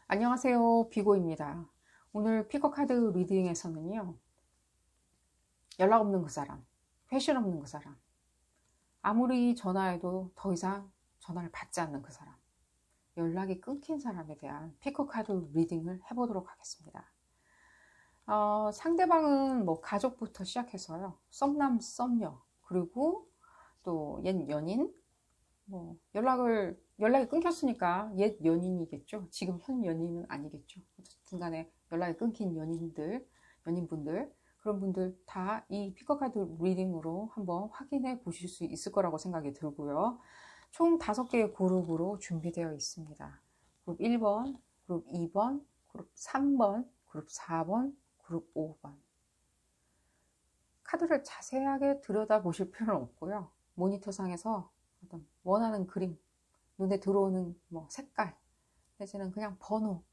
안녕하세요, 비고입니다. 오늘 피커카드 리딩에서는요, 연락 없는 그 사람, 회신 없는 그 사람, 아무리 전화해도 더 이상 전화를 받지 않는 그 사람, 연락이 끊긴 사람에 대한 피커카드 리딩을 해보도록 하겠습니다. 상대방은 뭐 가족부터 시작해서요, 썸남, 썸녀, 그리고 또 옛 연인, 뭐 연락이 끊겼으니까 옛 연인이겠죠. 지금 현 연인은 아니겠죠. 어쨌든 간에 연락이 끊긴 연인분들, 그런 분들 다 이 피커카드 리딩으로 한번 확인해 보실 수 있을 거라고 생각이 들고요. 총 5개의 그룹으로 준비되어 있습니다. 그룹 1번, 그룹 2번, 그룹 3번, 그룹 4번, 그룹 5번. 카드를 자세하게 들여다보실 필요는 없고요. 모니터상에서 어떤 원하는 그림, 눈에 들어오는 뭐 색깔, 내지는 그냥 번호,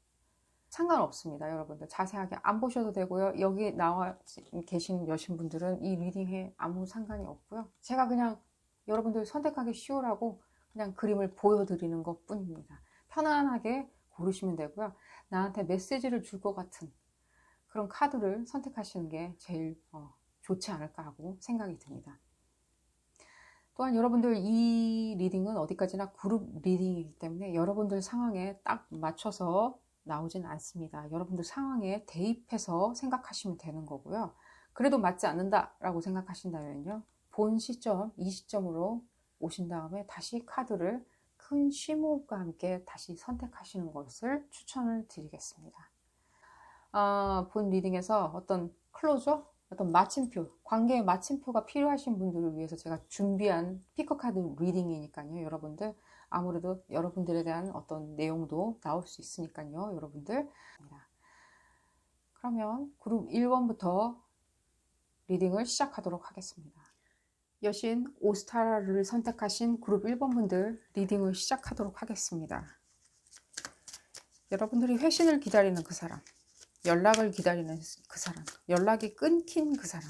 상관없습니다. 여러분들 자세하게 안 보셔도 되고요. 여기 나와 계신 여신분들은 이 리딩에 아무 상관이 없고요. 제가 그냥 여러분들 선택하기 쉬우라고 그냥 그림을 보여드리는 것 뿐입니다. 편안하게 고르시면 되고요. 나한테 메시지를 줄 것 같은 그런 카드를 선택하시는 게 제일 좋지 않을까 하고 생각이 듭니다. 또한 여러분들 이 리딩은 어디까지나 그룹 리딩이기 때문에 여러분들 상황에 딱 맞춰서 나오진 않습니다. 여러분들 상황에 대입해서 생각하시면 되는 거고요. 그래도 맞지 않는다라고 생각하신다면요. 본 시점, 이 시점으로 오신 다음에 다시 카드를 큰 쉼호흡과 함께 다시 선택하시는 것을 추천을 드리겠습니다. 본 리딩에서 어떤 클로저, 어떤 마침표, 관계의 마침표가 필요하신 분들을 위해서 제가 준비한 피커카드 리딩이니까요. 여러분들 아무래도 여러분들에 대한 어떤 내용도 나올 수 있으니까요. 여러분들. 그러면 그룹 1번부터 리딩을 시작하도록 하겠습니다. 여신 오스타라를 선택하신 그룹 1번 분들 리딩을 시작하도록 하겠습니다. 여러분들이 회신을 기다리는 그 사람, 연락을 기다리는 그 사람, 연락이 끊긴 그 사람,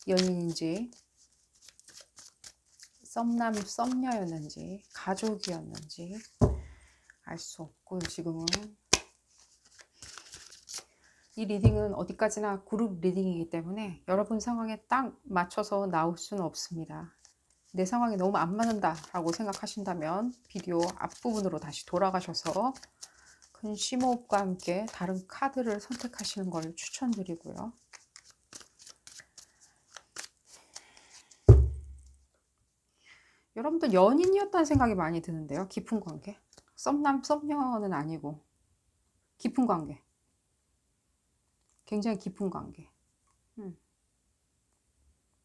연인인지 썸남 썸녀였는지 가족이었는지 알 수 없고요. 지금은 이 리딩은 어디까지나 그룹 리딩이기 때문에 여러분 상황에 딱 맞춰서 나올 수는 없습니다. 내 상황이 너무 안 맞는다 라고 생각하신다면 비디오 앞부분으로 다시 돌아가셔서 큰 심호흡과 함께 다른 카드를 선택하시는 걸 추천드리고요. 여러분들 연인이었다는 생각이 많이 드는데요. 깊은 관계. 썸남, 썸녀는 아니고 깊은 관계. 굉장히 깊은 관계.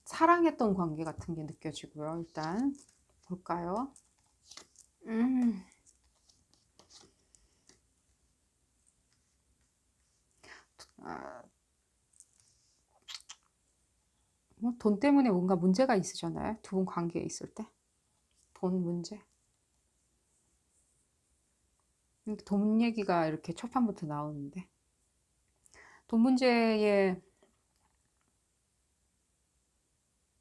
사랑했던 관계 같은 게 느껴지고요. 일단 볼까요? 돈 때문에 뭔가 문제가 있으셨나요? 두 분 관계에 있을 때? 돈 문제? 돈 얘기가 이렇게 첫 판부터 나오는데 돈 문제에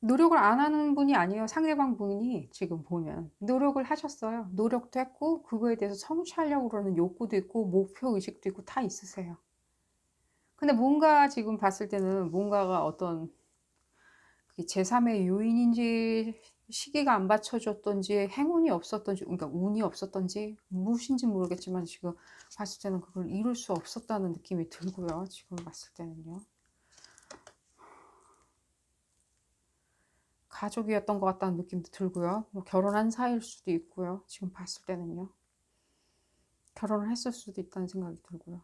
노력을 안 하는 분이 아니에요. 상대방 분이 지금 보면 노력을 하셨어요. 노력도 했고 그거에 대해서 성취하려고 그러는 욕구도 있고 목표 의식도 있고 다 있으세요. 근데 뭔가 지금 봤을 때는 뭔가가 어떤 제3의 요인인지 시기가 안 받쳐줬던지 행운이 없었던지 그러니까 운이 없었던지 무엇인지 모르겠지만 지금 봤을 때는 그걸 이룰 수 없었다는 느낌이 들고요. 지금 봤을 때는요. 가족이었던 것 같다는 느낌도 들고요. 뭐 결혼한 사이일 수도 있고요. 지금 봤을 때는요. 결혼을 했을 수도 있다는 생각이 들고요.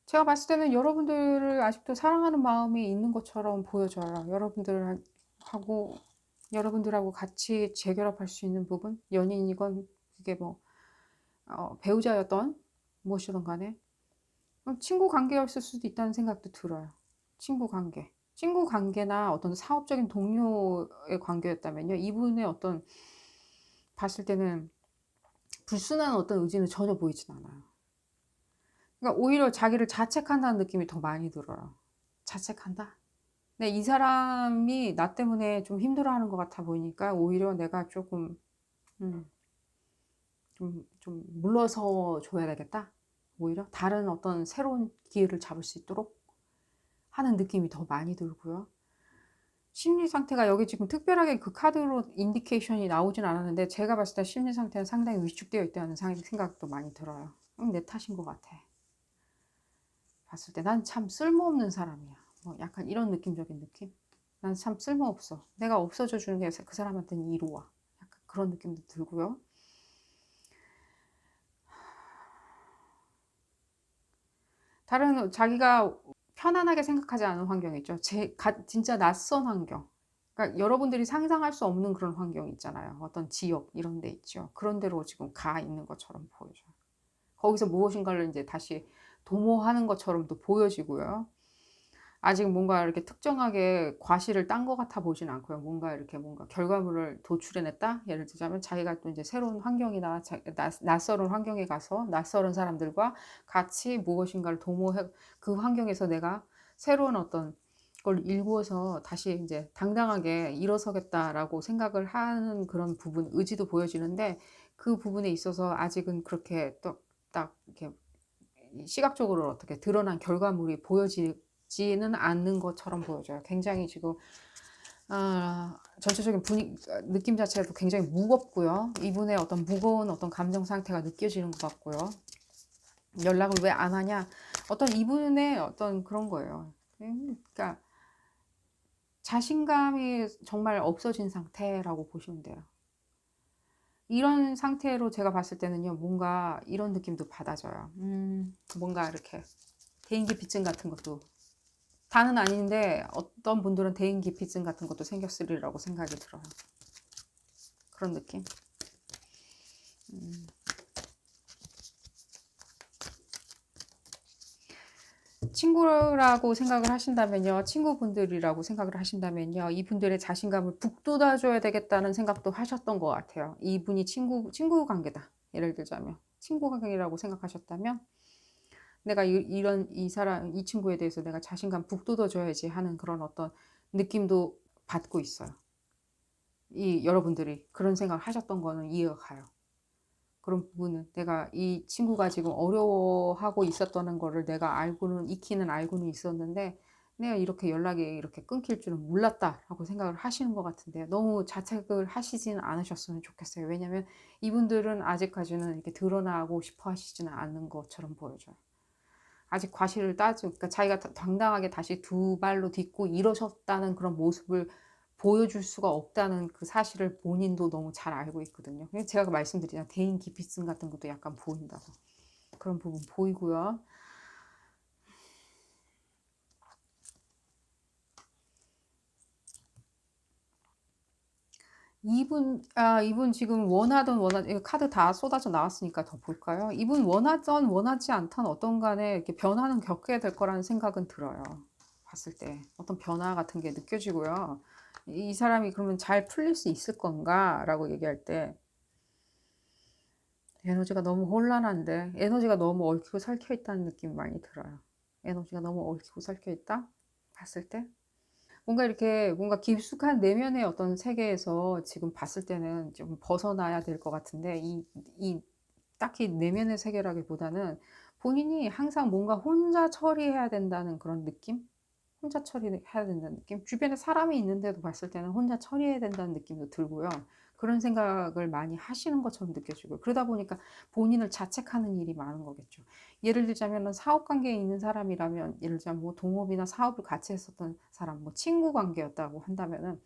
제가 봤을 때는 여러분들을 아직도 사랑하는 마음이 있는 것처럼 보여져요. 여러분들하고 같이 재결합할 수 있는 부분, 연인이건 그게 뭐 배우자였던 무엇이든 간에 친구 관계였을 수도 있다는 생각도 들어요. 친구 관계나 어떤 사업적인 동료의 관계였다면요. 이분의 어떤 봤을 때는 불순한 어떤 의지는 전혀 보이진 않아요. 그러니까 오히려 자기를 자책한다는 느낌이 더 많이 들어요. 자책한다. 근데 이 사람이 나 때문에 좀 힘들어하는 것 같아 보이니까 오히려 내가 조금 음, 좀 물러서 줘야 되겠다. 오히려 다른 어떤 새로운 기회를 잡을 수 있도록 하는 느낌이 더 많이 들고요. 심리 상태가 여기 지금 특별하게 그 카드로 인디케이션이 나오진 않았는데 제가 봤을 때 심리 상태는 상당히 위축되어 있다는 생각도 많이 들어요. 내 탓인 것 같아. 봤을 때 난 참 쓸모없는 사람이야. 뭐 약간 이런 느낌적인 느낌? 난 참 쓸모없어. 내가 없어져 주는 게 그 사람한테는 이로와. 약간 그런 느낌도 들고요. 다른 자기가 편안하게 생각하지 않은 환경 있죠. 진짜 낯선 환경. 그러니까 여러분들이 상상할 수 없는 그런 환경 있잖아요. 어떤 지역 이런 데 있죠. 그런 데로 지금 가 있는 것처럼 보여져요. 거기서 무엇인가를 이제 다시 도모하는 것처럼도 보여지고요. 아직 뭔가 이렇게 특정하게 과실을 딴 것 같아 보진 않고요. 뭔가 이렇게 뭔가 결과물을 도출해냈다? 예를 들자면 자기가 또 이제 새로운 환경이나 낯설은 환경에 가서 낯설은 사람들과 같이 무엇인가를 도모해, 그 환경에서 내가 새로운 어떤 걸 일구어서 다시 이제 당당하게 일어서겠다라고 생각을 하는 그런 부분, 의지도 보여지는데 그 부분에 있어서 아직은 그렇게 딱 이렇게 시각적으로 어떻게 드러난 결과물이 보여지지는 않는 것처럼 보여져요. 굉장히 지금 전체적인 느낌 자체도 굉장히 무겁고요. 이분의 어떤 무거운 어떤 감정 상태가 느껴지는 것 같고요. 연락을 왜 안 하냐? 어떤 이분의 어떤 그런 거예요. 그러니까 자신감이 정말 없어진 상태라고 보시면 돼요. 이런 상태로 제가 봤을 때는요, 뭔가 이런 느낌도 받아져요. 뭔가 이렇게 대인기피증 같은 것도 다는 아닌데 어떤 분들은 대인기피증 같은 것도 생겼으리라고 생각이 들어요. 그런 느낌. 친구라고 생각을 하신다면요, 친구분들이라고 생각을 하신다면요, 이분들의 자신감을 북돋아줘야 되겠다는 생각도 하셨던 것 같아요. 이분이 친구 관계다. 예를 들자면 친구 관계라고 생각하셨다면 내가 이 친구에 대해서 내가 자신감 북돋아줘야지 하는 그런 어떤 느낌도 받고 있어요. 여러분들이 그런 생각을 하셨던 거는 이해가 가요. 그런 부분은 내가 이 친구가 지금 어려워하고 있었다는 거를 내가 익히는 알고는 있었는데 내가 이렇게 연락이 이렇게 끊길 줄은 몰랐다라고 생각을 하시는 것 같은데 너무 자책을 하시지는 않으셨으면 좋겠어요. 왜냐면 이분들은 아직까지는 이렇게 드러나고 싶어 하시지는 않는 것처럼 보여져요. 아직 과실을 그러니까 자기가 당당하게 다시 두 발로 딛고 일어섰다는 그런 모습을 보여줄 수가 없다는 그 사실을 본인도 너무 잘 알고 있거든요. 제가 말씀드리잖아요. 대인 기피증 같은 것도 약간 보인다고. 그런 부분 보이고요. 이분 지금 이거 카드 다 쏟아져 나왔으니까 더 볼까요? 이분 원하지 않던 어떤 간에 이렇게 변화는 겪게 될 거라는 생각은 들어요. 봤을 때. 어떤 변화 같은 게 느껴지고요. 이 사람이 그러면 잘 풀릴 수 있을 건가? 라고 얘기할 때, 에너지가 너무 혼란한데, 에너지가 너무 얽히고 설켜 있다는 느낌이 많이 들어요. 에너지가 너무 얽히고 설켜 있다? 봤을 때? 뭔가 깊숙한 내면의 어떤 세계에서 지금 봤을 때는 좀 벗어나야 될 것 같은데, 딱히 내면의 세계라기보다는 본인이 항상 뭔가 혼자 처리해야 된다는 그런 느낌? 혼자 처리해야 된다는 느낌? 주변에 사람이 있는데도 봤을 때는 혼자 처리해야 된다는 느낌도 들고요. 그런 생각을 많이 하시는 것처럼 느껴지고요. 그러다 보니까 본인을 자책하는 일이 많은 거겠죠. 예를 들자면 사업 관계에 있는 사람이라면 예를 들자면 뭐 동업이나 사업을 같이 했었던 사람, 뭐 친구 관계였다고 한다면은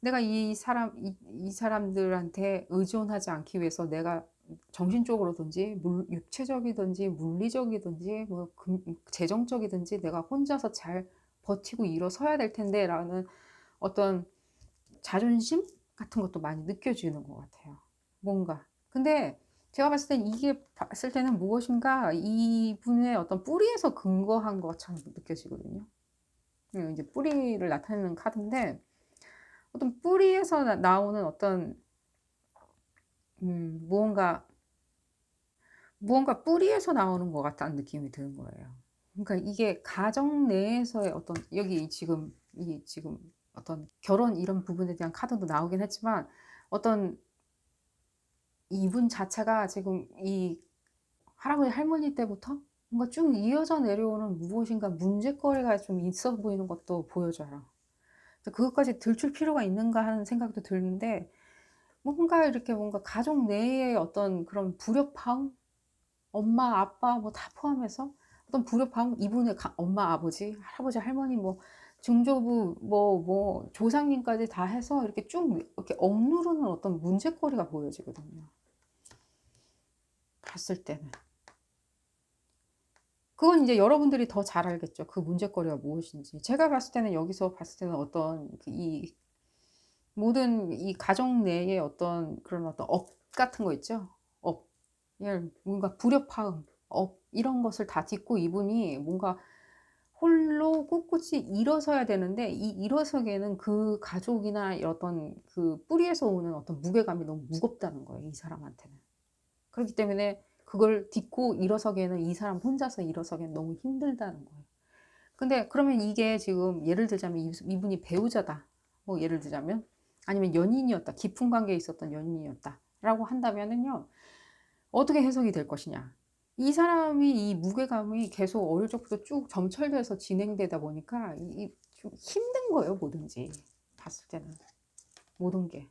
내가 이 사람들한테 의존하지 않기 위해서 내가 정신적으로든지 육체적이든지 물리적이든지 뭐 재정적이든지 내가 혼자서 잘 버티고 일어서야 될 텐데라는 어떤 자존심 같은 것도 많이 느껴지는 것 같아요. 뭔가. 근데 제가 봤을 땐 이게 봤을 때는 무엇인가 이분의 어떤 뿌리에서 근거한 것처럼 느껴지거든요. 이제 뿌리를 나타내는 카드인데 어떤 뿌리에서 나오는 어떤 음, 무언가 무언가 뿌리에서 나오는 것 같다는 느낌이 드는 거예요. 그러니까 이게 가정 내에서의 어떤 여기 지금 지금 어떤 결혼 이런 부분에 대한 카드도 나오긴 했지만 어떤 이분 자체가 지금 이 할아버지 할머니 때부터 뭔가 쭉 이어져 내려오는 무엇인가 문제거리가 좀 있어 보이는 것도 보여져요. 그래서 '그것까지 들출 필요가 있는가.' 하는 생각도 드는데 뭔가 이렇게 뭔가 가족 내의 어떤 그런 불협화음, 엄마, 아빠 뭐 다 포함해서 어떤 불협화음, 이분의 엄마, 아버지, 할아버지, 할머니 뭐 증조부 뭐 조상님까지 다 해서 이렇게 쭉 이렇게 억누르는 어떤 문제거리가 보여지거든요, 봤을 때는. 그건 인제 여러분들이 더 잘 알겠죠, 그 문제거리가 무엇인지. 제가 봤을 때는 여기서 봤을 때는 어떤 이 모든 이 가정 내의 어떤 그런 어떤 업 같은 거 있죠? 업. 예, 뭔가 불협화음, 업 이런 것을 다 딛고 이분이 뭔가 홀로 꿋꿋이 일어서야 되는데 이 일어서기에는 그 가족이나 이 어떤 그 뿌리에서 오는 어떤 무게감이 너무 무겁다는 거예요, 이 사람한테는. 그렇기 때문에 그걸 딛고 일어서기에는 이 사람 혼자서 일어서기엔 너무 힘들다는 거예요. 근데 그러면 이게 지금 예를 들자면 이분이 배우자다. 뭐 예를 들자면 아니면 연인이었다. 깊은 관계에 있었던 연인이었다라고 한다면은요. 어떻게 해석이 될 것이냐. 이 사람이 이 무게감이 계속 어릴 적부터 쭉 점철돼서 진행되다 보니까 이 좀 힘든 거예요, 뭐든지. 봤을 때는. 모든 게.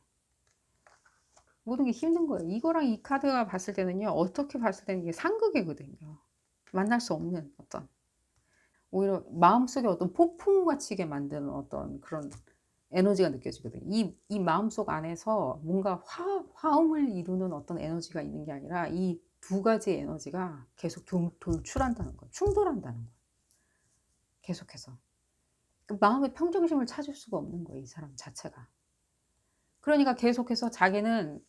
모든 게 힘든 거예요. 이거랑 이 카드가 봤을 때는요. 어떻게 봤을 때는 이게 상극이거든요. 만날 수 없는 어떤. 오히려 마음속에 어떤 폭풍과 치게 만드는 어떤 그런 에너지가 느껴지거든요. 이 마음속 안에서 뭔가 화음을 이루는 어떤 에너지가 있는 게 아니라 이 두 가지의 에너지가 계속 돌출한다는 거예요. 충돌한다는 거예요, 계속해서. 그 마음의 평정심을 찾을 수가 없는 거예요, 이 사람 자체가. 그러니까 계속해서 자기는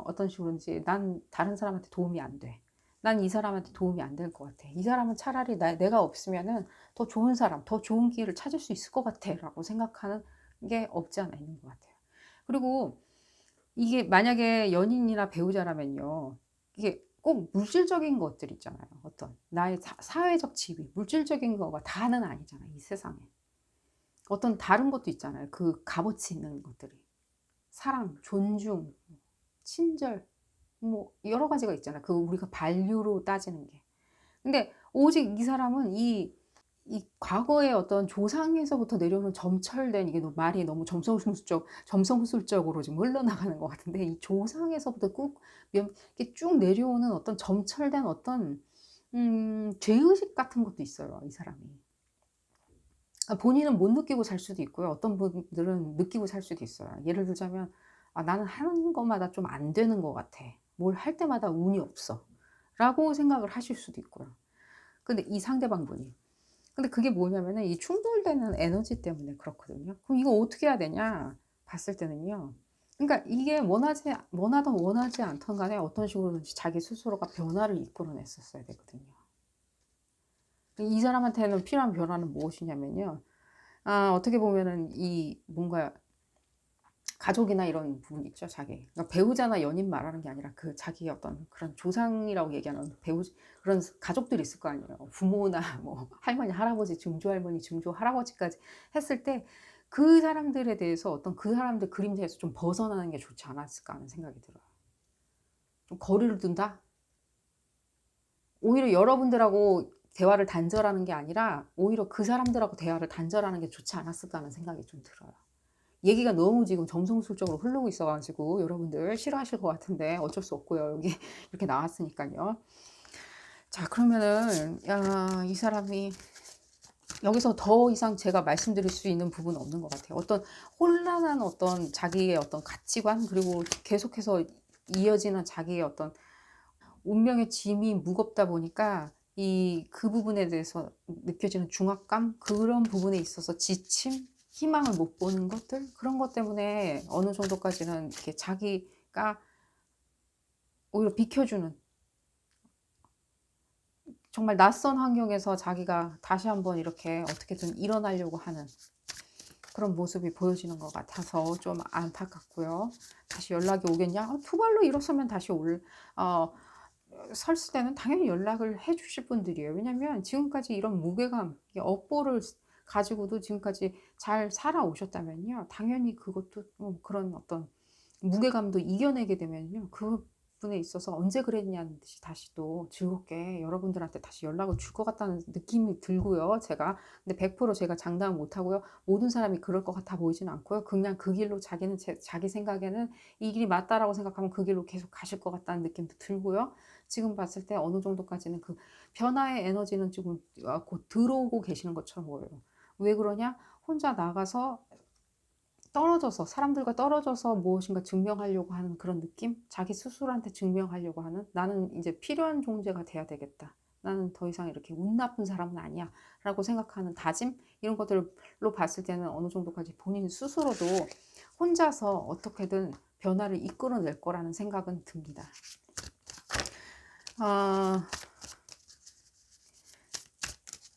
어떤 식으로든지 '난 다른 사람한테 도움이 안 돼. 난 이 사람한테 도움이 안 될 것 같아. 이 사람은 차라리 내가 없으면은 더 좋은 사람, 더 좋은 기회를 찾을 수 있을 것 같아.'라고 생각하는 게 없지 않아 있는 것 같아요. 그리고 이게 만약에 연인이나 배우자라면요. 이게 꼭 물질적인 것들 있잖아요. 어떤 나의 사회적 지위, 물질적인 거가 다는 아니잖아요, 이 세상에. 어떤 다른 것도 있잖아요. 그 값어치 있는 것들이. 사랑, 존중, 친절 뭐 여러 가지가 있잖아요. 그 우리가 밸류로 따지는 게. 근데 오직 이 사람은 이 과거의 어떤 조상에서부터 내려오는 점철된 이게 말이 너무 점성술적으로 지금 흘러나가는 것 같은데 이 조상에서부터 꾹 이렇게 쭉 내려오는 어떤 점철된 어떤 죄의식 같은 것도 있어요, 이 사람이. 본인은 못 느끼고 살 수도 있고요. 어떤 분들은 느끼고 살 수도 있어요. 예를 들자면 '아 나는 하는 것마다 좀 안 되는 것 같아. 뭘 할 때마다 운이 없어.'라고 생각을 하실 수도 있고요. 근데 이 상대방분이. 근데 그게 뭐냐면은 이 충돌되는 에너지 때문에 그렇거든요. 그럼 이거 어떻게 해야 되냐 봤을 때는요. 그러니까 이게 원하든 원하지 않든 간에 어떤 식으로든지 자기 스스로가 변화를 이끌어냈었어야 되거든요. 이 사람한테는 필요한 변화는 무엇이냐면요. 어떻게 보면은 이 뭔가 가족이나 이런 부분 있죠, 자기. 그러니까 배우자나 연인 말하는 게 아니라 그 자기의 어떤 그런 조상이라고 얘기하는 그런 가족들이 있을 거 아니에요. 부모나 뭐 할머니, 할아버지, 증조할머니, 증조할아버지까지 했을 때 그 사람들에 대해서 어떤 그 사람들 그림자에서 좀 벗어나는 게 좋지 않았을까 하는 생각이 들어요. 좀 거리를 둔다? 오히려 여러분들하고 대화를 단절하는 게 아니라 오히려 그 사람들하고 대화를 단절하는 게 좋지 않았을까 하는 생각이 좀 들어요. 얘기가 너무 지금 점성술적으로 흐르고 있어 가지고 여러분들 싫어하실 것 같은데 어쩔 수 없고요. 여기 이렇게 나왔으니깐요. 자, 그러면은 이 사람이 여기서 더 이상 제가 말씀드릴 수 있는 부분은 없는 것 같아요. 어떤 혼란한 어떤 자기의 어떤 가치관 그리고 계속해서 이어지는 자기의 어떤 운명의 짐이 무겁다 보니까 그 부분에 대해서 느껴지는 중압감 그런 부분에 있어서 지침, 희망을 못 보는 것들 그런 것 때문에 어느 정도까지는 이렇게 자기가 오히려 비켜주는 정말 낯선 환경에서 자기가 다시 한번 이렇게 어떻게든 일어나려고 하는 그런 모습이 보여지는 것 같아서 좀 안타깝고요. 다시 연락이 오겠냐? 투발로 일어서면 다시 어 설쓸 때는 당연히 연락을 해 주실 분들이에요. 왜냐면 지금까지 이런 무게감, 이 업보를 가지고도 지금까지 잘 살아오셨다면요. 당연히 그것도 그런 어떤 무게감도 이겨내게 되면요. 그분에 있어서 언제 그랬냐는 듯이 다시 또 즐겁게 여러분들한테 다시 연락을 줄 것 같다는 느낌이 들고요. 제가. 근데 100% 제가 장담은 못하고요. 모든 사람이 그럴 것 같아 보이진 않고요. 그냥 그 길로 자기는 자기 생각에는 이 길이 맞다라고 생각하면 그 길로 계속 가실 것 같다는 느낌도 들고요. 지금 봤을 때 어느 정도까지는 그 변화의 에너지는 지금 곧 들어오고 계시는 것처럼 보여요. 왜 그러냐? 혼자 나가서 떨어져서 사람들과 떨어져서 무엇인가 증명하려고 하는 그런 느낌? 자기 스스로한테 증명하려고 하는, 나는 이제 필요한 존재가 돼야 되겠다. 나는 더 이상 이렇게 운 나쁜 사람은 아니야 라고 생각하는 다짐? 이런 것들로 봤을 때는 어느 정도까지 본인 스스로도 혼자서 어떻게든 변화를 이끌어낼 거라는 생각은 듭니다.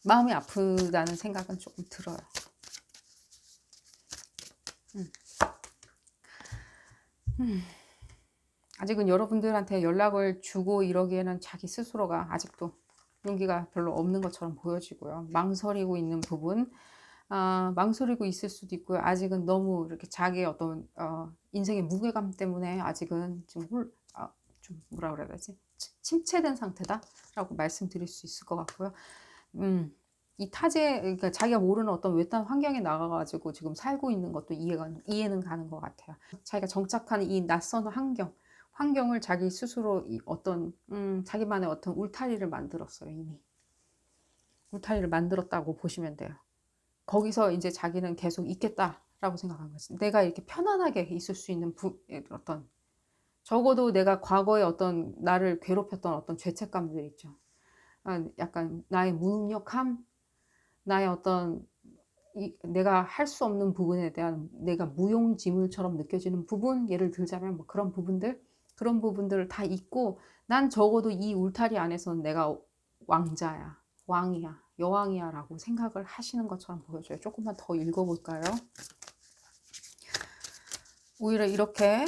마음이 아프다는 생각은 조금 들어요. 아직은 여러분들한테 연락을 주고 이러기에는 자기 스스로가 아직도 용기가 별로 없는 것처럼 보여지고요. 망설이고 있는 부분, 망설이고 있을 수도 있고요. 아직은 너무 이렇게 자기의 어떤 인생의 무게감 때문에 아직은 좀 뭐라 그래야 되지? 침체된 상태다라고 말씀드릴 수 있을 것 같고요. 이 타제, 그러니까 자기가 모르는 어떤 외딴 환경에 나가가지고 지금 살고 있는 것도 이해는 가는 것 같아요. 자기가 정착한 이 낯선 환경을 자기 스스로 어떤, 자기만의 어떤 울타리를 만들었어요, 이미. 울타리를 만들었다고 보시면 돼요. 거기서 이제 자기는 계속 있겠다라고 생각한 거지. 내가 이렇게 편안하게 있을 수 있는 어떤, 적어도 내가 과거에 어떤 나를 괴롭혔던 어떤 죄책감들 있죠. 약간 나의 무능력함, 나의 어떤 내가 할 수 없는 부분에 대한 내가 무용지물처럼 느껴지는 부분, 예를 들자면 뭐 그런 부분들을 다 잊고 난 적어도 이 울타리 안에서는 내가 왕자야, 왕이야, 여왕이야 라고 생각을 하시는 것처럼 보여져요. 조금만 더 읽어볼까요? 오히려 이렇게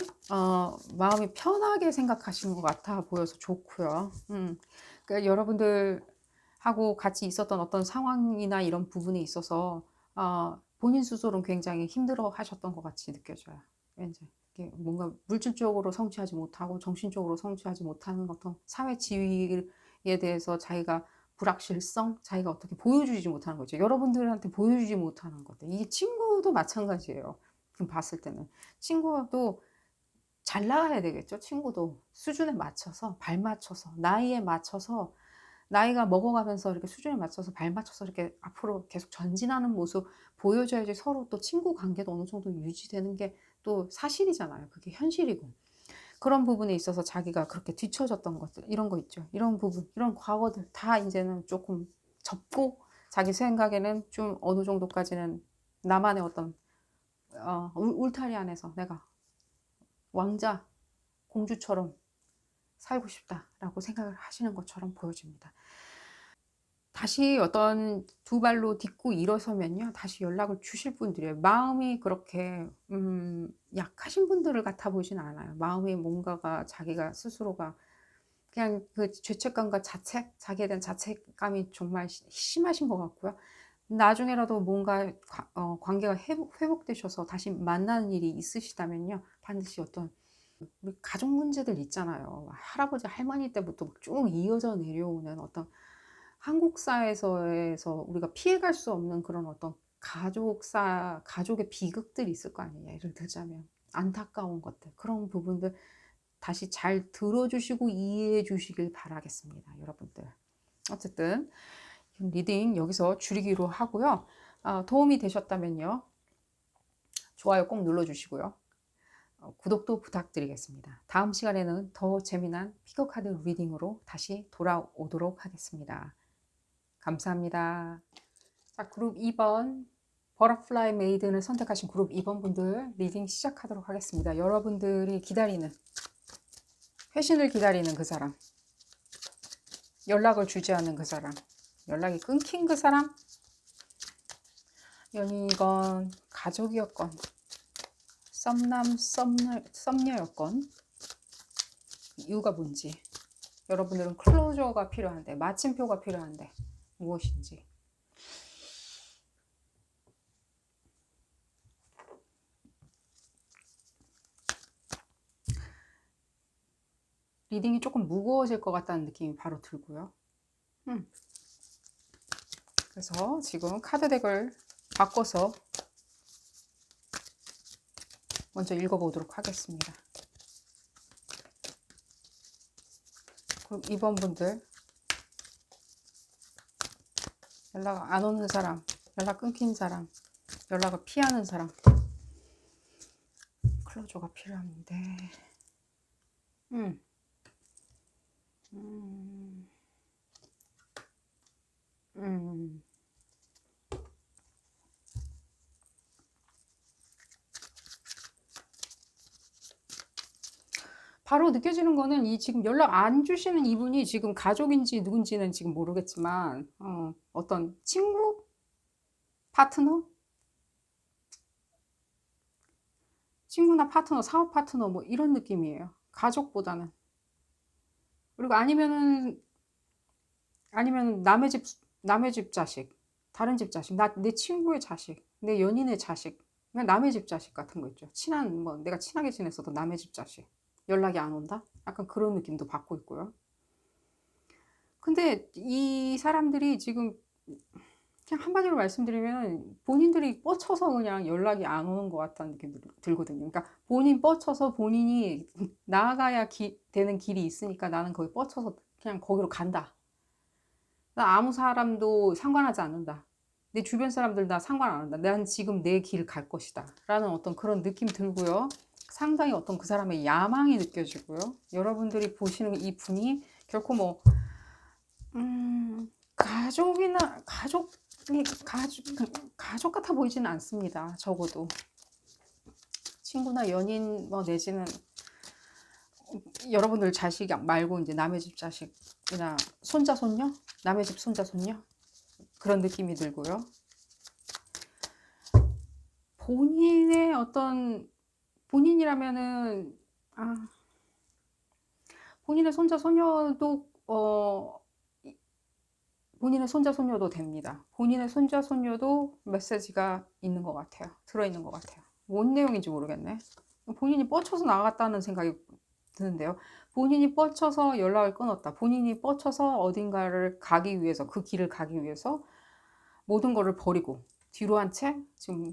마음이 편하게 생각하시는 것 같아 보여서 좋고요. 그러니까 여러분들하고 같이 있었던 어떤 상황이나 이런 부분에 있어서 본인 스스로는 굉장히 힘들어 하셨던 것 같이 느껴져요. 왠지 뭔가 물질적으로 성취하지 못하고 정신적으로 성취하지 못하는 어떤 사회 지위에 대해서 자기가 불확실성, 자기가 어떻게 보여주지 못하는 거죠. 여러분들한테 보여주지 못하는 것들. 이게 친구도 마찬가지예요. 지금 봤을 때는 친구도 잘 나가야 되겠죠. 친구도 수준에 맞춰서, 발 맞춰서, 나이에 맞춰서, 나이가 먹어가면서 이렇게 수준에 맞춰서 발 맞춰서 이렇게 앞으로 계속 전진하는 모습 보여줘야지 서로 또 친구 관계도 어느 정도 유지되는 게 또 사실이잖아요. 그게 현실이고. 그런 부분에 있어서 자기가 그렇게 뒤처졌던 것들, 이런 거 있죠. 이런 부분, 이런 과거들 다 이제는 조금 접고 자기 생각에는 좀 어느 정도까지는 나만의 어떤 울타리 안에서 내가 왕자, 공주처럼 살고 싶다라고 생각을 하시는 것처럼 보여집니다. 다시 어떤 두 발로 딛고 일어서면요. 다시 연락을 주실 분들이에요. 마음이 그렇게 약하신 분들을 같아 보이진 않아요. 마음이 뭔가가 자기가 스스로가 그냥 그 죄책감과 자기에 대한 자책감이 정말 심하신 것 같고요. 나중에라도 뭔가 관계가 회복되셔서 다시 만나는 일이 있으시다면요. 반드시 어떤 우리 가족 문제들 있잖아요. 할아버지 할머니 때부터 쭉 이어져 내려오는 어떤 한국사에서 우리가 피해갈 수 없는 그런 어떤 가족의 비극들이 있을 거 아니에요. 예를 들자면 안타까운 것들, 그런 부분들 다시 잘 들어주시고 이해해 주시길 바라겠습니다. 여러분들. 어쨌든 리딩 여기서 줄이기로 하고요. 도움이 되셨다면요. 좋아요 꼭 눌러주시고요. 구독도 부탁드리겠습니다. 다음 시간에는 더 재미난 피겨카드 리딩으로 다시 돌아오도록 하겠습니다. 감사합니다. 자, 그룹 2번 버터플라이 메이든을 선택하신 그룹 2번 분들 리딩 시작하도록 하겠습니다. 여러분들이 기다리는, 회신을 기다리는 그 사람, 연락을 주지 않는 그 사람, 연락이 끊긴 그 사람, 연인이건 가족이었건 썸녀였건 이유가 뭔지 여러분들은 클로저가 필요한데, 마침표가 필요한데 무엇인지. 리딩이 조금 무거워질 것 같다는 느낌이 바로 들고요. 그래서 지금 카드 덱을 바꿔서 먼저 읽어보도록 하겠습니다. 그럼 이번 분들 연락 안 오는 사람, 연락 끊긴 사람, 연락을 피하는 사람, 클로저가 필요한데 바로 느껴지는 거는 이 지금 연락 안 주시는 이분이 지금 가족인지 누군지는 지금 모르겠지만 어떤 친구? 파트너? 친구나 파트너, 사업 파트너 뭐 이런 느낌이에요. 가족보다는. 그리고 아니면은 남의 집 자식, 다른 집 자식, 내 친구의 자식, 내 연인의 자식, 그냥 남의 집 자식 같은 거 있죠. 뭐 내가 친하게 지냈어도 남의 집 자식. 연락이 안 온다? 약간 그런 느낌도 받고 있고요. 근데 이 사람들이 지금 그냥 한마디로 말씀드리면 본인들이 뻗쳐서 그냥 연락이 안 오는 것 같다는 느낌이 들거든요. 그러니까 본인 뻗쳐서 본인이 나아가야 되는 길이 있으니까 나는 거기 뻗쳐서 그냥 거기로 간다. 나 아무 사람도 상관하지 않는다. 내 주변 사람들 나 상관 안 한다. 난 지금 내 길 갈 것이다. 라는 어떤 그런 느낌 들고요. 상당히 어떤 그 사람의 야망이 느껴지고요. 여러분들이 보시는 이 분이 결코 뭐 가족 같아 보이지는 않습니다. 적어도 친구나 연인 뭐 내지는 여러분들 자식 말고 이제 남의 집 자식이나 손자 손녀, 남의 집 손자 손녀 그런 느낌이 들고요. 본인의 어떤 본인이라면은 본인의 손자 손녀도 본인의 손자 손녀도 됩니다. 본인의 손자 손녀도 메시지가 있는 것 같아요. 들어있는 것 같아요. 뭔 내용인지 모르겠네. 본인이 뻗쳐서 나갔다는 생각이 드는데요. 본인이 뻗쳐서 연락을 끊었다. 본인이 뻗쳐서 어딘가를 가기 위해서, 그 길을 가기 위해서 모든 거를 버리고 뒤로 한 채 지금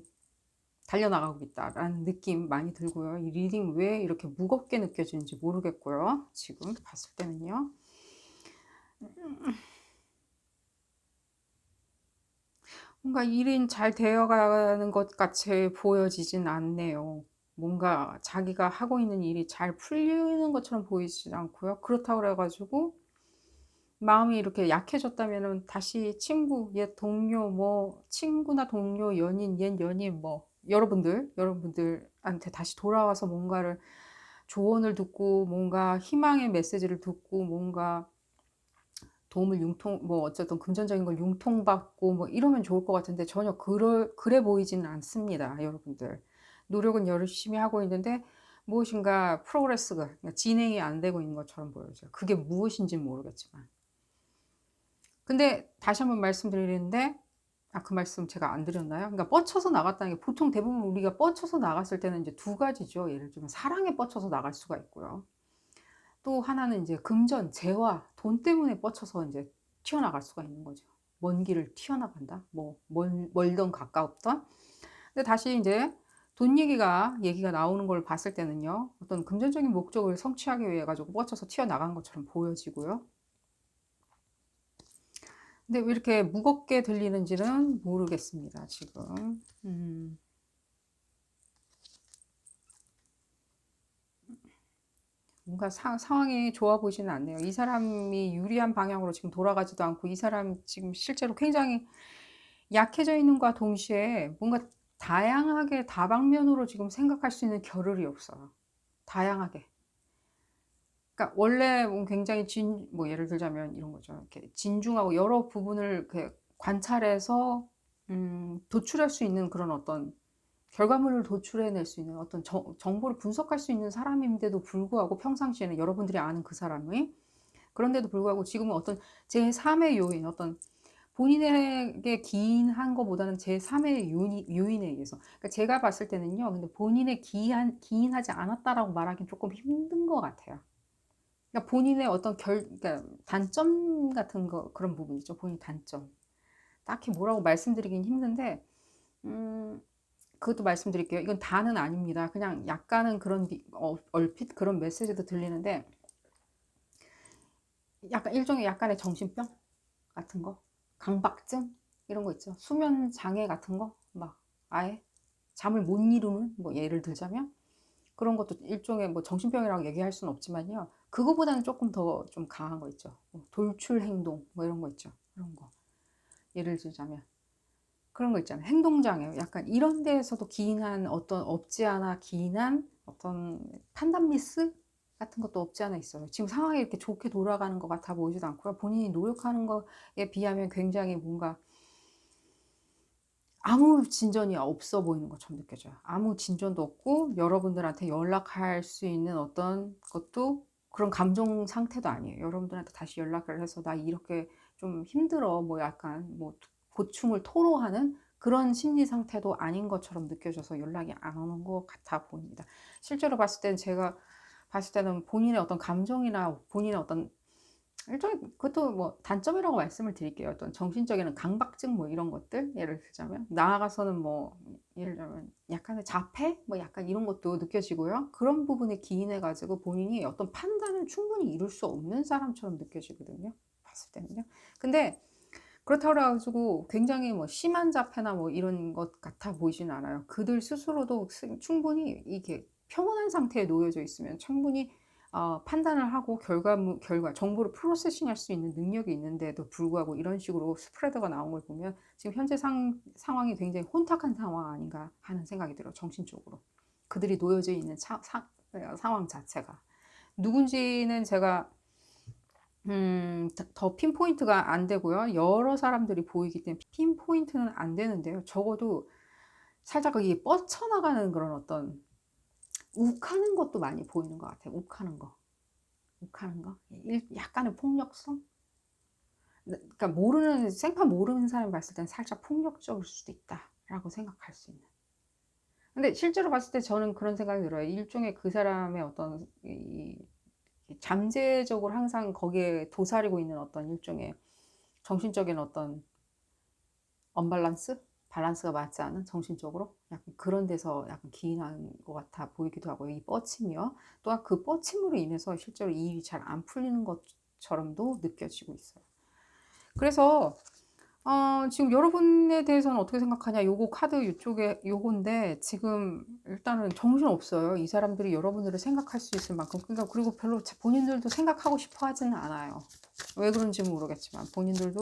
달려나가고 있다라는 느낌 많이 들고요. 이 리딩 왜 이렇게 무겁게 느껴지는지 모르겠고요. 지금 봤을 때는요. 뭔가 일은 잘 되어가는 것 같이 보여지진 않네요. 뭔가 자기가 하고 있는 일이 잘 풀리는 것처럼 보이지 않고요. 그렇다고 그래가지고 마음이 이렇게 약해졌다면은 다시 친구, 옛 동료, 뭐 친구나 동료, 연인, 옛 연인, 뭐 여러분들한테 다시 돌아와서 뭔가를 조언을 듣고 뭔가 희망의 메시지를 듣고 뭔가 도움을 뭐 어쨌든 금전적인 걸 융통받고 뭐 이러면 좋을 것 같은데 전혀 그래 보이지는 않습니다. 여러분들. 노력은 열심히 하고 있는데 무엇인가 프로그레스가 그러니까 진행이 안 되고 있는 것처럼 보여져요. 그게 무엇인지는 모르겠지만. 근데 다시 한번 말씀드리는데 그 말씀 제가 안 드렸나요? 그러니까 뻗쳐서 나갔다는 게 보통 대부분 우리가 뻗쳐서 나갔을 때는 이제 두 가지죠. 예를 들면 사랑에 뻗쳐서 나갈 수가 있고요. 또 하나는 이제 금전, 재화, 돈 때문에 뻗쳐서 이제 튀어나갈 수가 있는 거죠. 먼 길을 튀어나간다. 뭐 멀던 가까웠던. 근데 다시 이제 돈 얘기가 나오는 걸 봤을 때는요. 어떤 금전적인 목적을 성취하기 위해 가지고 뻗쳐서 튀어나간 것처럼 보여지고요. 근데 왜 이렇게 무겁게 들리는지는 모르겠습니다. 지금. 뭔가 상황이 좋아 보이지는 않네요. 이 사람이 유리한 방향으로 지금 돌아가지도 않고 이 사람 지금 실제로 굉장히 약해져 있는과 동시에 뭔가 다양하게 다방면으로 지금 생각할 수 있는 겨를이 없어요. 다양하게. 그러니까 원래 굉장히 뭐 예를 들자면 이런 거죠. 이렇게 진중하고 여러 부분을 이렇게 관찰해서 도출할 수 있는 그런 어떤 결과물을 도출해낼 수 있는 어떤 정보를 분석할 수 있는 사람인데도 불구하고 평상시에는 여러분들이 아는 그 사람이 그런데도 불구하고 지금은 어떤 제3의 요인, 어떤 본인에게 기인한 것보다는 제3의 요인에 의해서, 그러니까 제가 봤을 때는요. 근데 본인에 기인하지 않았다라고 말하기는 조금 힘든 것 같아요. 그러니까 본인의 어떤 그러니까 단점 같은 거, 그런 부분 있죠. 본인 단점. 딱히 뭐라고 말씀드리긴 힘든데, 그것도 말씀드릴게요. 이건 다는 아닙니다. 그냥 약간은 그런 얼핏 그런 메시지도 들리는데, 약간 일종의 약간의 정신병 같은 거, 강박증 이런 거 있죠. 수면 장애 같은 거, 막 아예 잠을 못 이루는, 뭐 예를 들자면 그런 것도 일종의 뭐 정신병이라고 얘기할 수는 없지만요. 그거보다는 조금 더 좀 강한 거 있죠. 뭐 돌출 행동 뭐 이런 거 있죠. 그런 거 예를 들자면 그런 거 있잖아요. 행동장애 약간 이런 데에서도 기인한 어떤 없지 않아 기인한 어떤 판단 미스 같은 것도 없지 않아 있어요. 지금 상황이 이렇게 좋게 돌아가는 것 같아 보이지도 않고요. 본인이 노력하는 거에 비하면 굉장히 뭔가 아무 진전이 없어 보이는 것처럼 느껴져요. 아무 진전도 없고 여러분들한테 연락할 수 있는 어떤 것도 그런 감정 상태도 아니에요. 여러분들한테 다시 연락을 해서 나 이렇게 좀 힘들어 뭐 약간 뭐 고충을 토로하는 그런 심리 상태도 아닌 것처럼 느껴져서 연락이 안 오는 것 같아 보입니다. 실제로 봤을 때는 제가 봤을 때는 본인의 어떤 감정이나 본인의 어떤 일종의 그것도 뭐 단점이라고 말씀을 드릴게요. 어떤 정신적인 강박증 뭐 이런 것들 예를 들자면 나아가서는 뭐 예를 들면 약간의 자폐 뭐 약간 이런 것도 느껴지고요. 그런 부분에 기인해 가지고 본인이 어떤 판단을 충분히 이룰 수 없는 사람처럼 느껴지거든요. 봤을 때는요. 근데 그렇다고 그래 가지고 굉장히 뭐 심한 자폐나 뭐 이런 것 같아 보이지는 않아요. 그들 스스로도 충분히 이게 평온한 상태에 놓여져 있으면 충분히 판단을 하고 결과 정보를 프로세싱할 수 있는 능력이 있는데도 불구하고 이런 식으로 스프레드가 나온 걸 보면 지금 현재 상황이 굉장히 혼탁한 상황 아닌가 하는 생각이 들어요. 정신적으로. 그들이 놓여져 있는 상황 자체가. 누군지는 제가 더 핀포인트가 안 되고요. 여러 사람들이 보이기 때문에 핀포인트는 안 되는데요. 적어도 살짝 이게 뻗쳐나가는 그런 어떤 욱하는 것도 많이 보이는 것 같아요. 욱하는 거. 욱하는 거. 약간의 폭력성? 그러니까 생판 모르는 사람이 봤을 땐 살짝 폭력적일 수도 있다라고 생각할 수 있는. 근데 실제로 봤을 때 저는 그런 생각이 들어요. 일종의 그 사람의 어떤 잠재적으로 항상 거기에 도사리고 있는 어떤 일종의 정신적인 어떤 언밸런스? 밸런스가 맞지 않은 정신적으로 약간 그런 데서 약간 기인한 것 같아 보이기도 하고요. 이 뻗침이요. 또한 그 뻗침으로 인해서 실제로 이 일이 잘 안 풀리는 것처럼도 느껴지고 있어요. 그래서 지금 여러분에 대해서는 어떻게 생각하냐? 요거 카드 이쪽에 요건데 지금 일단은 정신없어요. 이 사람들이 여러분들을 생각할 수 있을 만큼. 그러니까 그리고 별로 본인들도 생각하고 싶어 하지는 않아요. 왜 그런지 모르겠지만 본인들도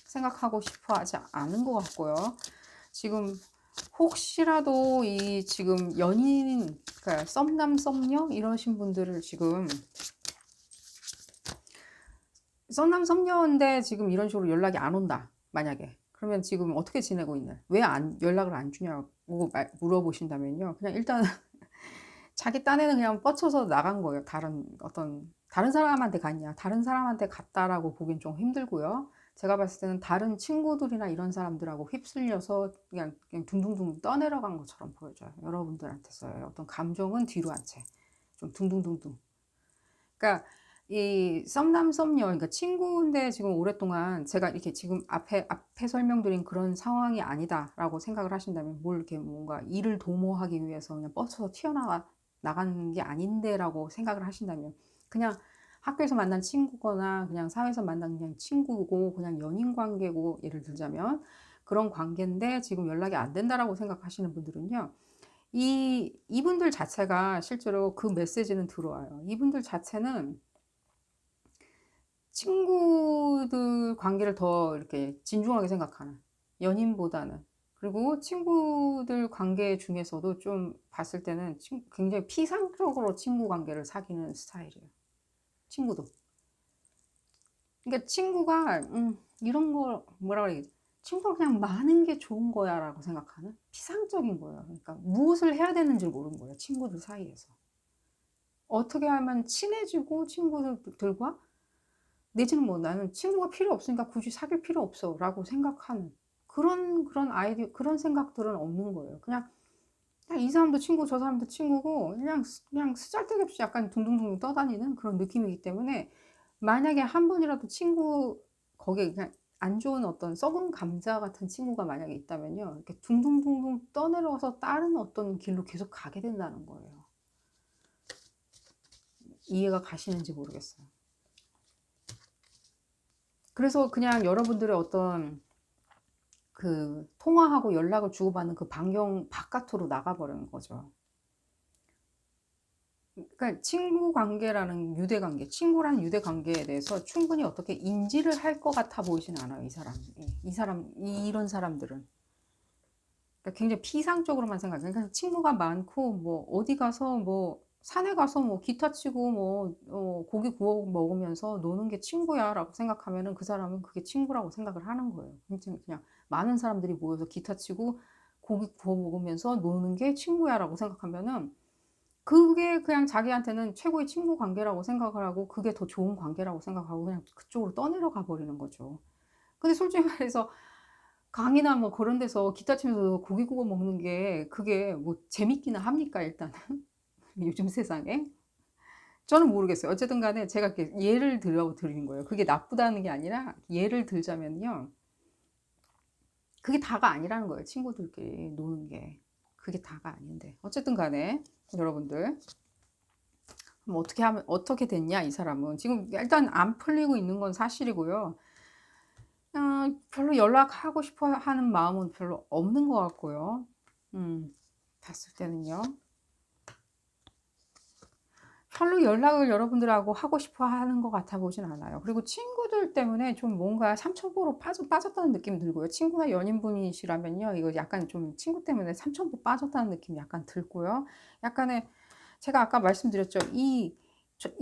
생각하고 싶어 하지 않은 것 같고요. 지금 혹시라도 이 지금 연인, 그러니까 썸남 썸녀 이러신 분들을 지금 썸남 썸녀인데 지금 이런 식으로 연락이 안 온다. 만약에 그러면 지금 어떻게 지내고 있냐? 왜 연락을 안 주냐고 물어보신다면요. 그냥 일단 자기 딴에는 그냥 뻗쳐서 나간 거예요. 다른 사람한테 갔냐? 다른 사람한테 갔다라고 보긴 좀 힘들고요. 제가 봤을 때는 다른 친구들이나 이런 사람들하고 휩쓸려서 그냥 둥둥둥 떠내려간 것처럼 보여져요. 여러분들한테서의 어떤 감정은 뒤로 한 채. 좀 둥둥둥둥. 그러니까 이 썸남 썸녀, 그러니까 친구인데 지금 오랫동안 제가 이렇게 지금 앞에 설명드린 그런 상황이 아니다라고 생각을 하신다면 뭘 이렇게 뭔가 일을 도모하기 위해서 그냥 뻗쳐서 나간 게 아닌데라고 생각을 하신다면 그냥 학교에서 만난 친구거나 그냥 사회에서 만난 그냥 친구고 그냥 연인 관계고 예를 들자면 그런 관계인데 지금 연락이 안 된다라고 생각하시는 분들은요. 이분들 자체가 실제로 그 메시지는 들어와요. 이분들 자체는 친구들 관계를 더 이렇게 진중하게 생각하는 연인보다는. 그리고 친구들 관계 중에서도 좀 봤을 때는 굉장히 피상적으로 친구 관계를 사귀는 스타일이에요. 친구도. 그러니까 친구가 이런 걸 뭐라 그래야지? 친구가 그냥 많은 게 좋은 거야 라고 생각하는 피상적인 거예요. 그러니까 무엇을 해야 되는지 모르는 거예요. 친구들 사이에서. 어떻게 하면 친해지고 친구들과 내지는 뭐 '나는 친구가 필요 없으니까 굳이 사귈 필요 없어.'라고 생각하는 그런 아이디 그런 생각들은 없는 거예요. 그냥 이 사람도 친구고 저 사람도 친구고 그냥 쓰잘데기 없이 약간 둥둥둥 떠다니는 그런 느낌이기 때문에 만약에 한 번이라도 친구 거기에 그냥 안 좋은 어떤 썩은 감자 같은 친구가 만약에 있다면요. 이렇게 둥둥둥둥 떠내려와서 다른 어떤 길로 계속 가게 된다는 거예요. 이해가 가시는지 모르겠어요. 그래서 그냥 여러분들의 어떤 그 통화하고 연락을 주고받는 그 반경 바깥으로 나가 버리는 거죠. 그러니까 친구 관계라는 유대 관계, 친구라는 유대 관계에 대해서 충분히 어떻게 인지를 할 것 같아 보이지는 않아요, 이 사람이. 이런 사람들은. 그러니까 굉장히 피상적으로만 생각해요. 그러니까 친구가 많고, 뭐, 어디 가서, 뭐, 산에 가서 뭐, 기타 치고, 뭐, 고기 구워 먹으면서 노는 게 친구야, 라고 생각하면은 그 사람은 그게 친구라고 생각을 하는 거예요. 그냥 많은 사람들이 모여서 기타 치고, 고기 구워 먹으면서 노는 게 친구야, 라고 생각하면은 그게 그냥 자기한테는 최고의 친구 관계라고 생각을 하고 그게 더 좋은 관계라고 생각하고 그냥 그쪽으로 떠내려가 버리는 거죠. 근데 솔직히 말해서 강이나 뭐 그런 데서 기타 치면서 고기 구워 먹는 게 그게 뭐 재밌기는 합니까 일단은? 요즘 세상에? 저는 모르겠어요. 어쨌든 간에 제가 이렇게 예를 들어 드리는 거예요. 그게 나쁘다는 게 아니라 예를 들자면요. 그게 다가 아니라는 거예요. 친구들끼리 노는 게. 그게 다가 아닌데. 어쨌든 간에 여러분들 그럼 어떻게 하면 어떻게 됐냐 이 사람은 지금 일단 안 풀리고 있는 건 사실이고요. 별로 연락하고 싶어 하는 마음은 별로 없는 것 같고요. 봤을 때는요. 별로 연락을 여러분들하고 하고 싶어 하는 것 같아 보진 않아요. 그리고 친구들 때문에 좀 뭔가 삼천포로 빠졌다는 느낌이 들고요. 친구나 연인분이시라면요. 이거 약간 좀 친구 때문에 삼천포 빠졌다는 느낌이 약간 들고요. 약간의 제가 아까 말씀드렸죠.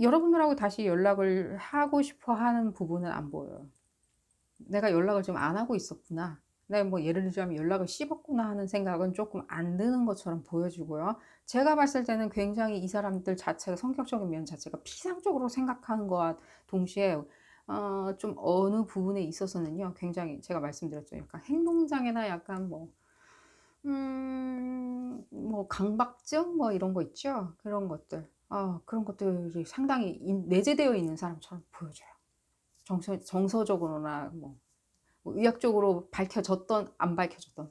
여러분들하고 다시 연락을 하고 싶어 하는 부분은 안 보여요. 내가 연락을 좀 안 하고 있었구나. 내가 뭐 예를 들자면 연락을 씹었구나 하는 생각은 조금 안 드는 것처럼 보여지고요. 제가 봤을 때는 굉장히 이 사람들 자체가 성격적인 면 자체가 피상적으로 생각하는 것과 동시에 좀 어느 부분에 있어서는요. 굉장히 제가 말씀드렸죠. 약간 행동장애나 약간 뭐 강박증 뭐 이런 거 있죠. 그런 것들. 그런 것들이 상당히 내재되어 있는 사람처럼 보여져요. 정서적으로나 뭐 의학적으로 밝혀졌던 안 밝혀졌던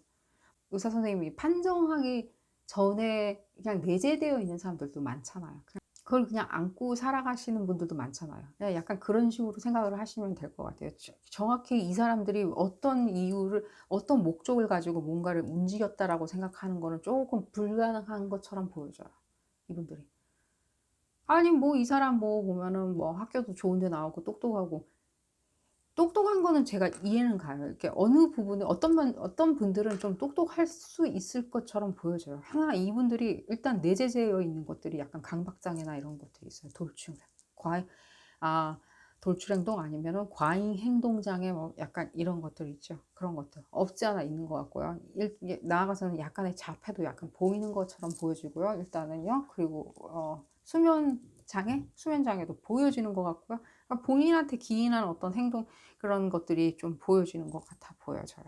의사 선생님이 판정하기 전에 그냥 내재되어 있는 사람들도 많잖아요. 그걸 그냥 안고 살아가시는 분들도 많잖아요. 그냥 약간 그런 식으로 생각을 하시면 될 것 같아요. 정확히 이 사람들이 어떤 이유를, 어떤 목적을 가지고 뭔가를 움직였다라고 생각하는 거는 조금 불가능한 것처럼 보여져요. 이분들이. 아니, 뭐, 이 사람 뭐 보면은 뭐 학교도 좋은 데 나오고 똑똑하고 똑똑한 거는 제가 이해는 가요. 이렇게 어느 부분에 어떤 분들은 좀 똑똑할 수 있을 것처럼 보여져요. 하나 이분들이 일단 내재되어 있는 것들이 약간 강박장애나 이런 것들이 있어요. 과잉 아 돌출행동 아니면은 과잉 행동장애 뭐 약간 이런 것들 있죠. 그런 것들 없지 않아 있는 것 같고요. 나아가서는 약간의 자폐도 약간 보이는 것처럼 보여지고요. 일단은요. 그리고 수면 장애도 보여지는 것 같고요. 그러니까 본인한테 기인한 어떤 행동 그런 것들이 좀 보여지는 것 같아 보여져요.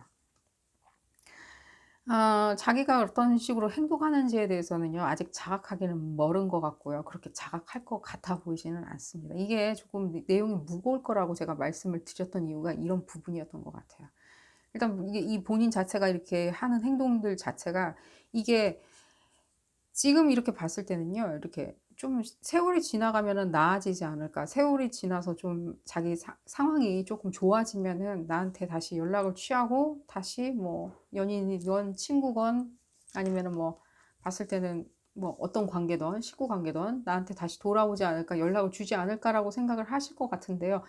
자기가 어떤 식으로 행동하는지에 대해서는요, 아직 자각하기는 멀은 것 같고요. 그렇게 자각할 것 같아 보이지는 않습니다. 이게 조금 내용이 무거울 거라고 제가 말씀을 드렸던 이유가 이런 부분이었던 것 같아요. 일단 이게 이 본인 자체가 이렇게 하는 행동들 자체가 이게 지금 이렇게 봤을 때는요. 이렇게 좀 세월이 지나가면은 나아지지 않을까. 세월이 지나서 좀 자기 상황이 조금 좋아지면은 나한테 다시 연락을 취하고 다시 뭐 연인이건 친구건 아니면은 뭐 봤을 때는 뭐 어떤 관계든 식구 관계든 나한테 다시 돌아오지 않을까, 연락을 주지 않을까라고 생각을 하실 것 같은데요.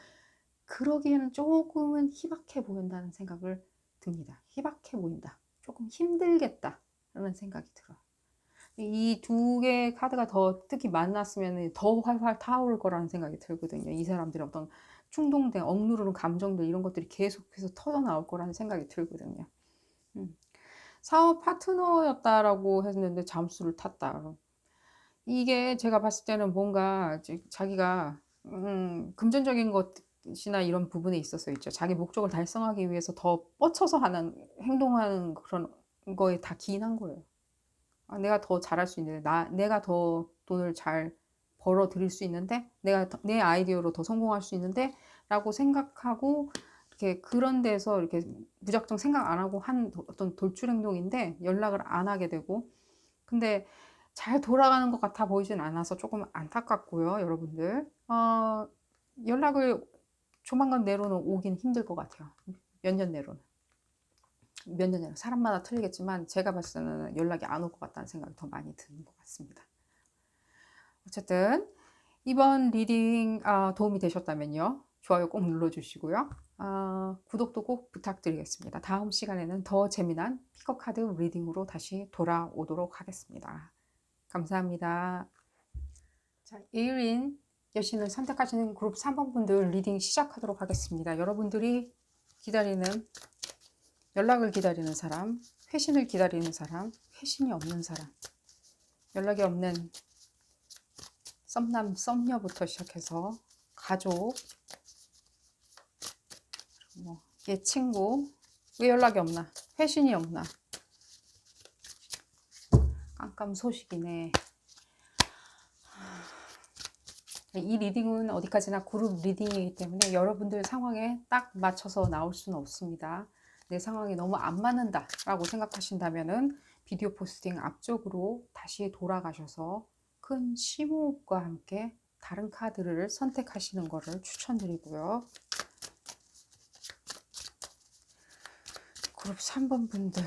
그러기에는 조금은 희박해 보인다는 생각을 듭니다. 희박해 보인다. 조금 힘들겠다라는 생각이 들어요. 이 두 개의 카드가 더 특히 만났으면 더 활활 타오를 거라는 생각이 들거든요. 이 사람들의 어떤 충동된 억누르는 감정들 이런 것들이 계속해서 터져 나올 거라는 생각이 들거든요. 음. 사업 파트너였다라고 했는데 잠수를 탔다. 이게 제가 봤을 때는 뭔가 자기가 금전적인 것 이나 이런 부분에 있어서 있죠. 자기 목적을 달성하기 위해서 더 뻗쳐서 하는 행동하는 그런 거에 다 기인한 거예요. 아, 내가 더 잘할 수 있는데, 내가 더 돈을 잘 벌어 들일 수 있는데, 내 아이디어로 더 성공할 수 있는데, 라고 생각하고, 이렇게 그런 데서 이렇게 무작정 생각 안 하고 한 어떤 돌출 행동인데, 연락을 안 하게 되고, 근데 잘 돌아가는 것 같아 보이진 않아서 조금 안타깝고요, 여러분들. 연락을 조만간 내로는 오긴 힘들 것 같아요. 몇 년 내로는. 몇 년 내로. 사람마다 틀리겠지만 제가 봤을 때는 연락이 안 올 것 같다는 생각이 더 많이 드는 것 같습니다. 어쨌든 이번 리딩 도움이 되셨다면요. 좋아요 꼭 눌러주시고요. 구독도 꼭 부탁드리겠습니다. 다음 시간에는 더 재미난 피커 카드 리딩으로 다시 돌아오도록 하겠습니다. 감사합니다. 자, 에일린 여신을 선택하시는 그룹 3번 분들 리딩 시작하도록 하겠습니다. 여러분들이 기다리는, 연락을 기다리는 사람, 회신을 기다리는 사람, 회신이 없는 사람, 연락이 없는 썸남, 썸녀부터 시작해서 가족, 얘 친구, 왜 연락이 없나? 회신이 없나? 깜깜소식이네. 이 리딩은 어디까지나 그룹 리딩이기 때문에 여러분들 상황에 딱 맞춰서 나올 수는 없습니다. 내 상황이 너무 안 맞는다 라고 생각하신다면은 비디오 포스팅 앞쪽으로 다시 돌아가셔서 큰 심호흡과 함께 다른 카드를 선택하시는 것을 추천드리고요. 그룹 3번 분들,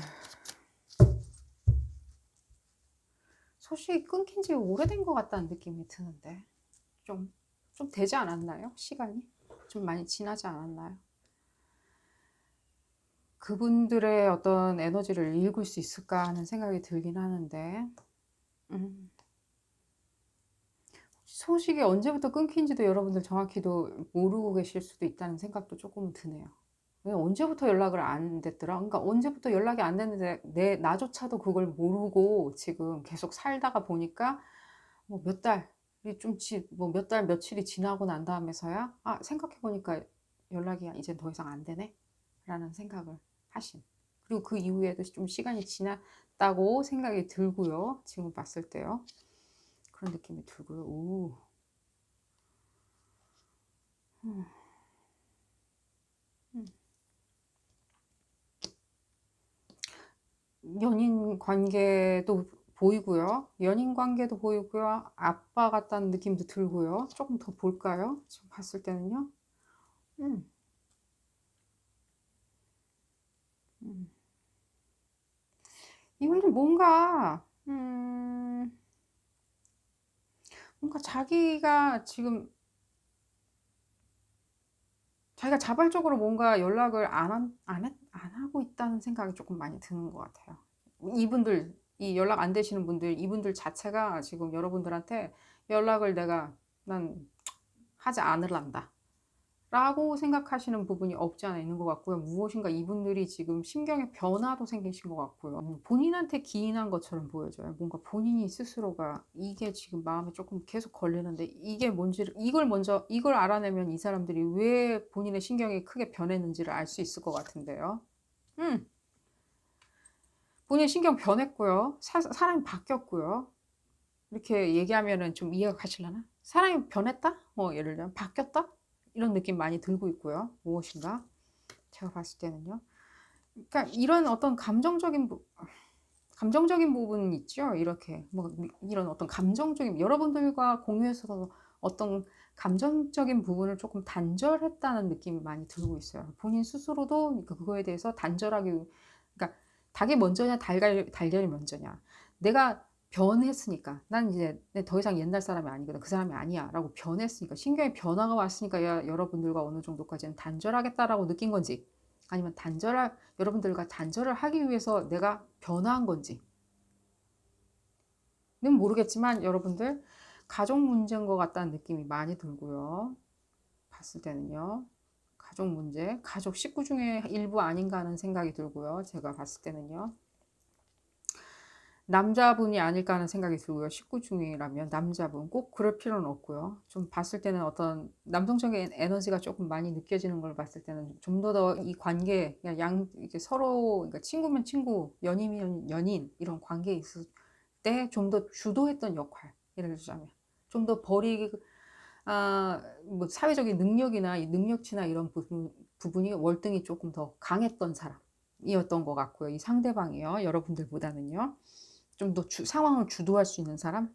소식이 끊긴 지 오래된 것 같다는 느낌이 드는데 좀 되지 않았나요? 시간이 좀 많이 지나지 않았나요? 그분들의 어떤 에너지를 읽을 수 있을까 하는 생각이 들긴 하는데, 소식이 언제부터 끊긴지도 여러분들 정확히도 모르고 계실 수도 있다는 생각도 조금 드네요. 왜 언제부터 연락을 안 됐더라? 그러니까 언제부터 연락이 안 됐는데 나조차도 그걸 모르고 지금 계속 살다가 보니까 뭐 몇 달이 뭐 몇 달 며칠이 지나고 난 다음에서야 생각해 보니까 연락이 이제 더 이상 안 되네 라는 생각을 하신, 그리고 그 이후에도 좀 시간이 지났다고 생각이 들고요. 지금 봤을 때요. 그런 느낌이 들고요. 오. 연인 관계도 보이고요. 연인 관계도 보이고요. 아빠 같다는 느낌도 들고요. 조금 더 볼까요? 지금 봤을 때는요. 음, 음. 이분들 뭔가 자기가 지금 자기가 자발적으로 뭔가 연락을 안 하고 있다는 생각이 조금 많이 드는 것 같아요. 이분들, 이 연락 안 되시는 분들, 이분들 자체가 지금 여러분들한테 연락을 난 하지 않을란다 라고 생각하시는 부분이 없지 않아 있는 것 같고요. 무엇인가 이분들이 지금 심경의 변화도 생기신 것 같고요. 본인한테 기인한 것처럼 보여져요. 뭔가 본인이 스스로가 이게 지금 마음에 조금 계속 걸리는데 이게 뭔지를, 이걸 알아내면 이 사람들이 왜 본인의 신경이 크게 변했는지를 알 수 있을 것 같은데요. 본인 신경 변했고요. 사람이 바뀌었고요. 이렇게 얘기하면은 좀 이해가 가실려나? 사람이 변했다? 뭐 예를 들면 바뀌었다? 이런 느낌 많이 들고 있고요. 무엇인가? 제가 봤을 때는요. 그러니까 이런 어떤 감정적인 부분 있죠. 이렇게 뭐 이런 어떤 감정적인, 여러분들과 공유해서 어떤 감정적인 부분을 조금 단절했다는 느낌이 많이 들고 있어요. 본인 스스로도 그러니까 그거에 대해서 단절하기, 그러니까 닭이 먼저냐 달걀이 먼저냐. 내가 변했으니까 난 이제 더 이상 옛날 사람이 아니거든, 그 사람이 아니야 라고 변했으니까, 신경의 변화가 왔으니까 여러분들과 어느 정도까지는 단절하겠다라고 느낀 건지, 아니면 여러분들과 단절을 하기 위해서 내가 변화한 건지는 모르겠지만 여러분들 가족 문제인 것 같다는 느낌이 많이 들고요. 봤을 때는요. 가족 문제, 가족 식구 중에 일부 아닌가 하는 생각이 들고요. 제가 봤을 때는요. 남자분이 아닐까 하는 생각이 들고요. 19 중이라면 남자분 꼭 그럴 필요는 없고요. 좀 봤을 때는 어떤 남성적인 에너지가 조금 많이 느껴지는 걸 봤을 때는 좀 더 이 관계 그냥 이렇게 서로 그러니까 친구면 친구, 연인이면 연인 이런 관계에 있을 때 좀 더 주도했던 역할 예를 들자면 좀 더 뭐 사회적인 능력이나 이 능력치나 이런 부분이 월등히 조금 더 강했던 사람이었던 것 같고요. 이 상대방이요. 여러분들보다는요. 좀 더 상황을 주도할 수 있는 사람,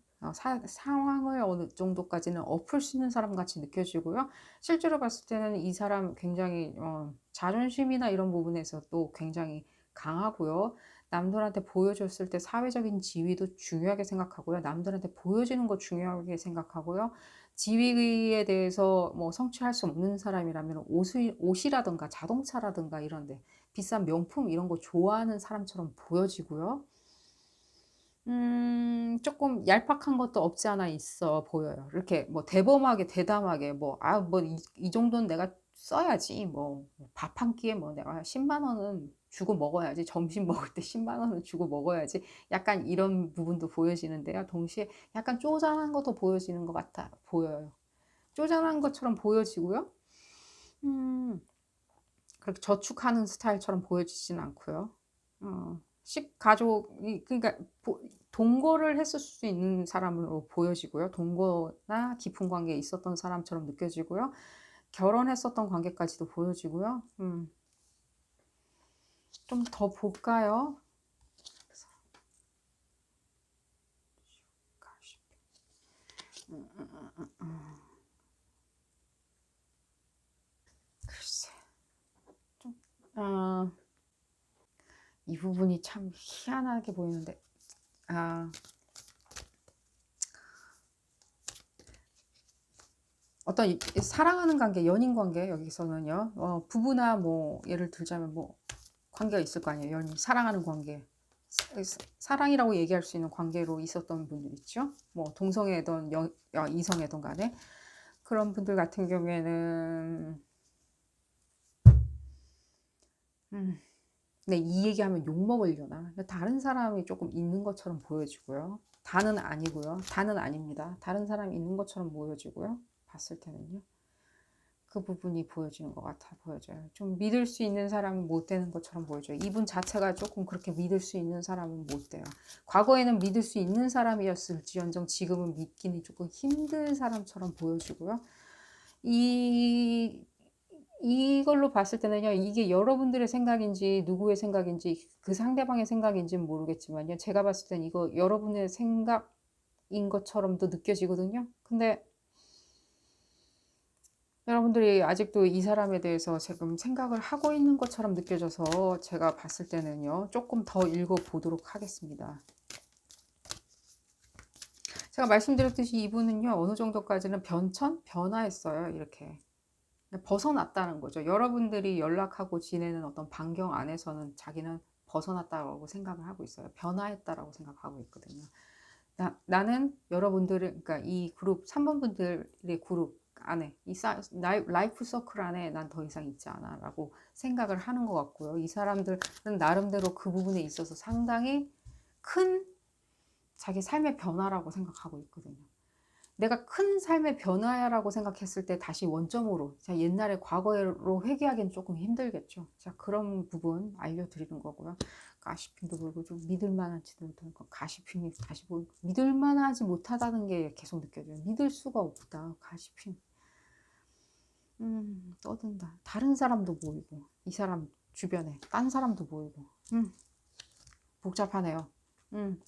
상황을 어느 정도까지는 엎을 수 있는 사람 같이 느껴지고요. 실제로 봤을 때는 이 사람 굉장히 자존심이나 이런 부분에서도 굉장히 강하고요. 남들한테 보여줬을 때 사회적인 지위도 중요하게 생각하고요. 남들한테 보여지는 거 중요하게 생각하고요. 지위에 대해서 뭐 성취할 수 없는 사람이라면 옷이라든가 자동차라든가 이런데 비싼 명품 이런 거 좋아하는 사람처럼 보여지고요. 조금 얄팍한 것도 없지 않아 있어 보여요. 이렇게 뭐 대범하게 대담하게 뭐 뭐 이 정도는 내가 써야지 뭐 밥 한 끼에 뭐 내가 10만 원은 주고 먹어야지. 점심 먹을 때 10만 원은 주고 먹어야지. 약간 이런 부분도 보여지는데요. 동시에 약간 쪼잔한 것도 보여지는 것 같아 보여요. 쪼잔한 것처럼 보여지고요. 음 그렇게 저축하는 스타일처럼 보여지진 않고요. 가족이 그러니까 동거를 했을 수 있는 사람으로 보여지고요. 동거나 깊은 관계에 있었던 사람처럼 느껴지고요. 결혼했었던 관계까지도 보여지고요. 좀 더 볼까요? 글쎄, 좀, 아, 이 부분이 참 희한하게 보이는데, 아, 어떤 사랑하는 관계, 연인 관계, 여기서는요, 부부나 뭐, 예를 들자면 뭐, 관계가 있을 거 아니에요. 연인, 사랑하는 관계. 사랑이라고 얘기할 수 있는 관계로 있었던 분들 있죠. 뭐, 동성애든 이성애든 간에. 그런 분들 같은 경우에는, 음, 네, 이 얘기하면 욕먹으려나? 다른 사람이 조금 있는 것처럼 보여지고요. 다는 아니고요. 다는 아닙니다. 다른 사람이 있는 것처럼 보여지고요. 봤을 때는요. 그 부분이 보여지는 것 같아 보여져요. 좀 믿을 수 있는 사람은 못 되는 것처럼 보여져요. 이분 자체가 조금 그렇게 믿을 수 있는 사람은 못 돼요. 과거에는 믿을 수 있는 사람이었을지언정 지금은 믿기는 조금 힘든 사람처럼 보여지고요. 이 이걸로 봤을 때는요, 이게 여러분들의 생각인지 누구의 생각인지 그 상대방의 생각인지는 모르겠지만요, 제가 봤을 땐 이거 여러분의 생각인 것처럼도 느껴지거든요. 근데 여러분들이 아직도 이 사람에 대해서 지금 생각을 하고 있는 것처럼 느껴져서 제가 봤을 때는요, 조금 더 읽어보도록 하겠습니다. 제가 말씀드렸듯이 이분은요, 어느 정도까지는 변화했어요. 이렇게. 벗어났다는 거죠. 여러분들이 연락하고 지내는 어떤 반경 안에서는 자기는 벗어났다고 생각을 하고 있어요. 변화했다라고 생각하고 있거든요. 나는 여러분들을, 그러니까 이 그룹, 3번 분들의 그룹 안에, 라이프 서클 안에 난 더 이상 있지 않아 라고 생각을 하는 것 같고요. 이 사람들은 나름대로 그 부분에 있어서 상당히 큰 자기 삶의 변화라고 생각하고 있거든요. 내가 큰 삶의 변화라고 생각했을 때 다시 원점으로, 자, 옛날에 과거로 회귀하기는 조금 힘들겠죠. 자, 그런 부분 알려드리는 거고요. 가시핀도 그렇고 좀 믿을만하지도 못한 거. 가시핀이 다시 믿을만하지 못하다는 게 계속 느껴져요. 믿을 수가 없다. 가시핀. 떠든다. 다른 사람도 보이고, 이 사람 주변에 딴 사람도 보이고, 복잡하네요.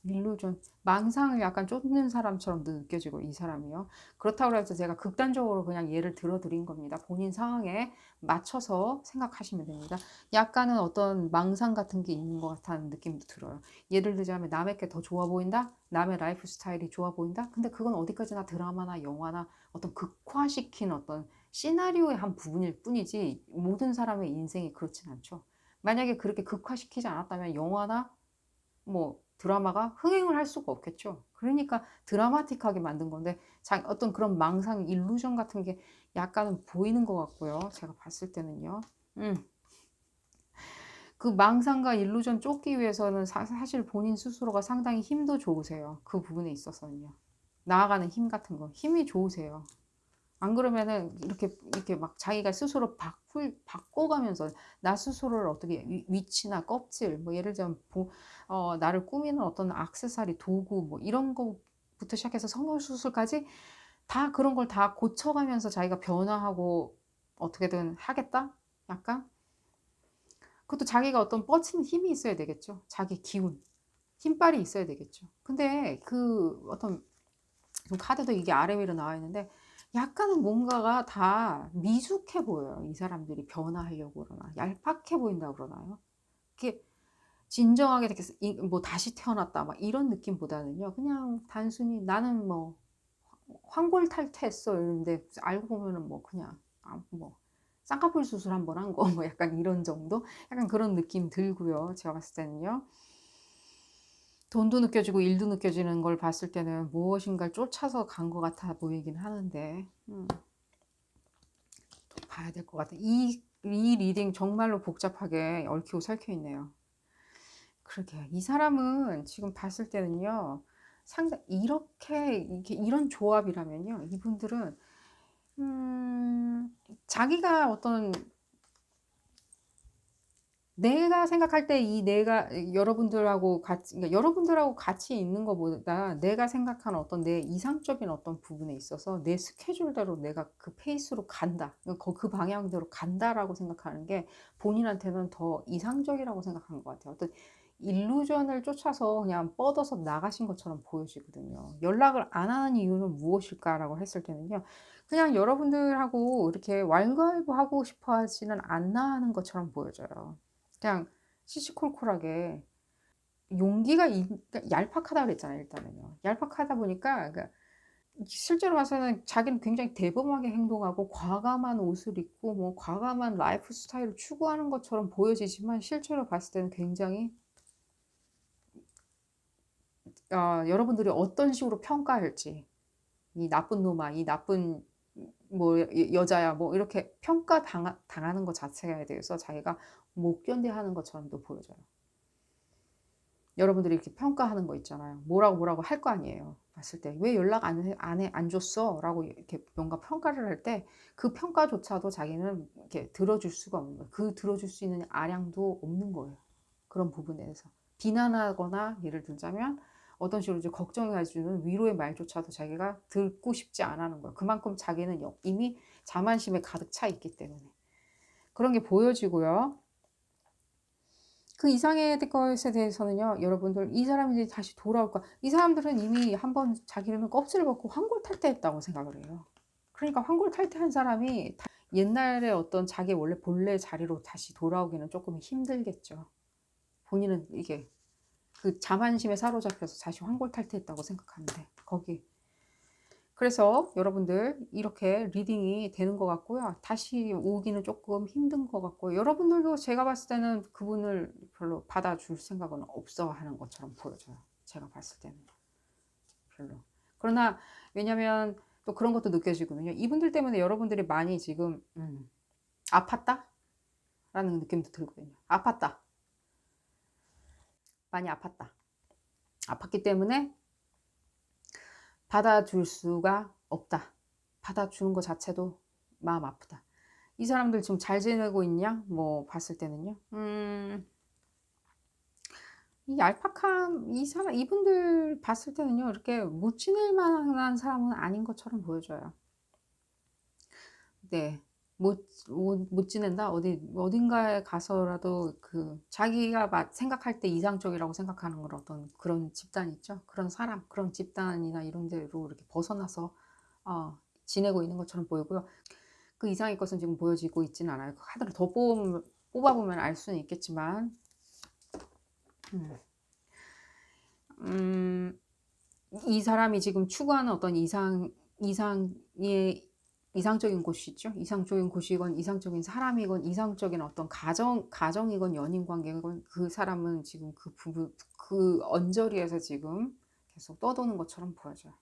일루전. 망상을 약간 쫓는 사람처럼도 느껴지고, 이 사람이요. 그렇다고 해서 제가 극단적으로 그냥 예를 들어 드린 겁니다. 본인 상황에 맞춰서 생각하시면 됩니다. 약간은 어떤 망상 같은 게 있는 것 같다는 느낌도 들어요. 예를 들자면 남의 게 더 좋아 보인다? 남의 라이프 스타일이 좋아 보인다? 근데 그건 어디까지나 드라마나 영화나 어떤 극화시킨 어떤 시나리오의 한 부분일 뿐이지, 모든 사람의 인생이 그렇진 않죠. 만약에 그렇게 극화시키지 않았다면 영화나 뭐 드라마가 흥행을 할 수가 없겠죠. 그러니까 드라마틱하게 만든 건데 어떤 그런 망상, 일루전 같은 게 약간은 보이는 것 같고요. 제가 봤을 때는요. 음. 그 망상과 일루전 쫓기 위해서는 사실 본인 스스로가 상당히 힘도 좋으세요. 그 부분에 있어서는요. 나아가는 힘 같은 거. 힘이 좋으세요. 안 그러면은 이렇게 막 자기가 스스로 바꿔가면서 나 스스로를 어떻게 위치나 껍질, 뭐 예를 들면 나를 꾸미는 어떤 액세서리, 도구, 뭐 이런 거부터 시작해서 성형수술까지 다 그런 걸 다 고쳐가면서 자기가 변화하고 어떻게든 하겠다? 약간? 그것도 자기가 어떤 뻗치는 힘이 있어야 되겠죠. 자기 기운, 힘빨이 있어야 되겠죠. 근데 그 어떤 카드도 이게 아래 위로 나와 있는데 약간은 뭔가가 다 미숙해 보여요. 이 사람들이 변화하려고 그러나 얄팍해 보인다 그러나요? 이렇게 진정하게 이렇게 뭐 다시 태어났다 막 이런 느낌보다는요. 그냥 단순히 나는 뭐 황골탈퇴했어 이러는데 알고 보면은 뭐 그냥 뭐 쌍꺼풀 수술 한번 한 거 뭐 약간 이런 정도? 약간 그런 느낌 들고요. 제가 봤을 때는요. 돈도 느껴지고 일도 느껴지는 걸 봤을 때는 무엇인가를 쫓아서 간 것 같아 보이긴 하는데 또 봐야 될 것 같아. 이 리딩 정말로 복잡하게 얽히고 설켜 있네요. 그러게 이 사람은 지금 봤을 때는요. 상당 이렇게 이런 조합이라면요. 이분들은 자기가 어떤 내가 생각할 때 이 내가 여러분들하고 같이 그러니까 여러분들하고 같이 있는 것보다 내가 생각하는 어떤 내 이상적인 어떤 부분에 있어서 내 스케줄대로 내가 그 페이스로 간다. 그 방향대로 간다라고 생각하는 게 본인한테는 더 이상적이라고 생각하는 것 같아요. 어떤 일루전을 쫓아서 그냥 뻗어서 나가신 것처럼 보여지거든요. 연락을 안 하는 이유는 무엇일까라고 했을 때는요. 그냥 여러분들하고 이렇게 왈가왈부하고 싶어 하지는 않나 하는 것처럼 보여져요. 그냥 시시콜콜하게 용기가 그러니까 얄팍하다 그랬잖아요. 일단은요. 얄팍하다 보니까 그러니까 실제로 봐서는 자기는 굉장히 대범하게 행동하고 과감한 옷을 입고 뭐 과감한 라이프 스타일을 추구하는 것처럼 보여지지만 실제로 봤을 때는 굉장히 여러분들이 어떤 식으로 평가할지 이 나쁜 놈아, 이 나쁜 뭐 여자야, 뭐 이렇게 당하는 것 자체에 대해서 자기가 못 견뎌하는 것처럼도 보여져요. 여러분들이 이렇게 평가하는 거 있잖아요. 뭐라고 할 거 아니에요. 봤을 때 왜 연락 안 줬어? 라고 이렇게 뭔가 평가를 할 때 그 평가조차도 자기는 이렇게 들어줄 수가 없는 거예요. 그 들어줄 수 있는 아량도 없는 거예요. 그런 부분에 대해서 비난하거나 예를 들자면 어떤 식으로 이제 걱정해 주는 위로의 말조차도 자기가 듣고 싶지 않아 하는 거예요. 그만큼 자기는 이미 자만심에 가득 차 있기 때문에 그런 게 보여지고요. 그 이상의 것에 대해서는요. 여러분들 이 사람이 다시 돌아올 거야. 이 사람들은 이미 한번 자기는 껍질을 벗고 환골탈태했다고 생각을 해요. 그러니까 환골탈태한 사람이 옛날에 어떤 자기 원래 본래 자리로 다시 돌아오기는 조금 힘들겠죠. 본인은 이게 그 자만심에 사로잡혀서 다시 환골탈태했다고 생각하는데 거기 그래서 여러분들 이렇게 리딩이 되는 것 같고요. 다시 오기는 조금 힘든 것 같고요. 여러분들도 제가 봤을 때는 그분을 별로 받아줄 생각은 없어 하는 것처럼 보여져요. 제가 봤을 때는 별로. 그러나 왜냐면 또 그런 것도 느껴지거든요. 이분들 때문에 여러분들이 많이 지금 아팠다? 라는 느낌도 들거든요. 아팠다. 많이 아팠다. 아팠기 때문에 받아줄 수가 없다. 받아주는 것 자체도 마음 아프다. 이 사람들 지금 잘 지내고 있냐? 뭐 봤을 때는요. 이 얄팍함 이분들 봤을 때는요. 이렇게 못 지낼 만한 사람은 아닌 것처럼 보여져요. 네. 못 지낸다? 어딘가에 가서라도 그 자기가 생각할 때 이상적이라고 생각하는 그런 어떤 그런 집단 있죠? 그런 사람, 그런 집단이나 이런 데로 이렇게 벗어나서 지내고 있는 것처럼 보이고요. 그 이상의 것은 지금 보여지고 있지는 않아요. 그 카드를 더 뽑아보면 알 수는 있겠지만, 이 사람이 지금 추구하는 어떤 이상적인 곳이 있죠. 이상적인 곳이건, 이상적인 사람이건, 이상적인 어떤 가정이건, 연인 관계건, 그 사람은 지금 그 언저리에서 지금 계속 떠도는 것처럼 보여져요.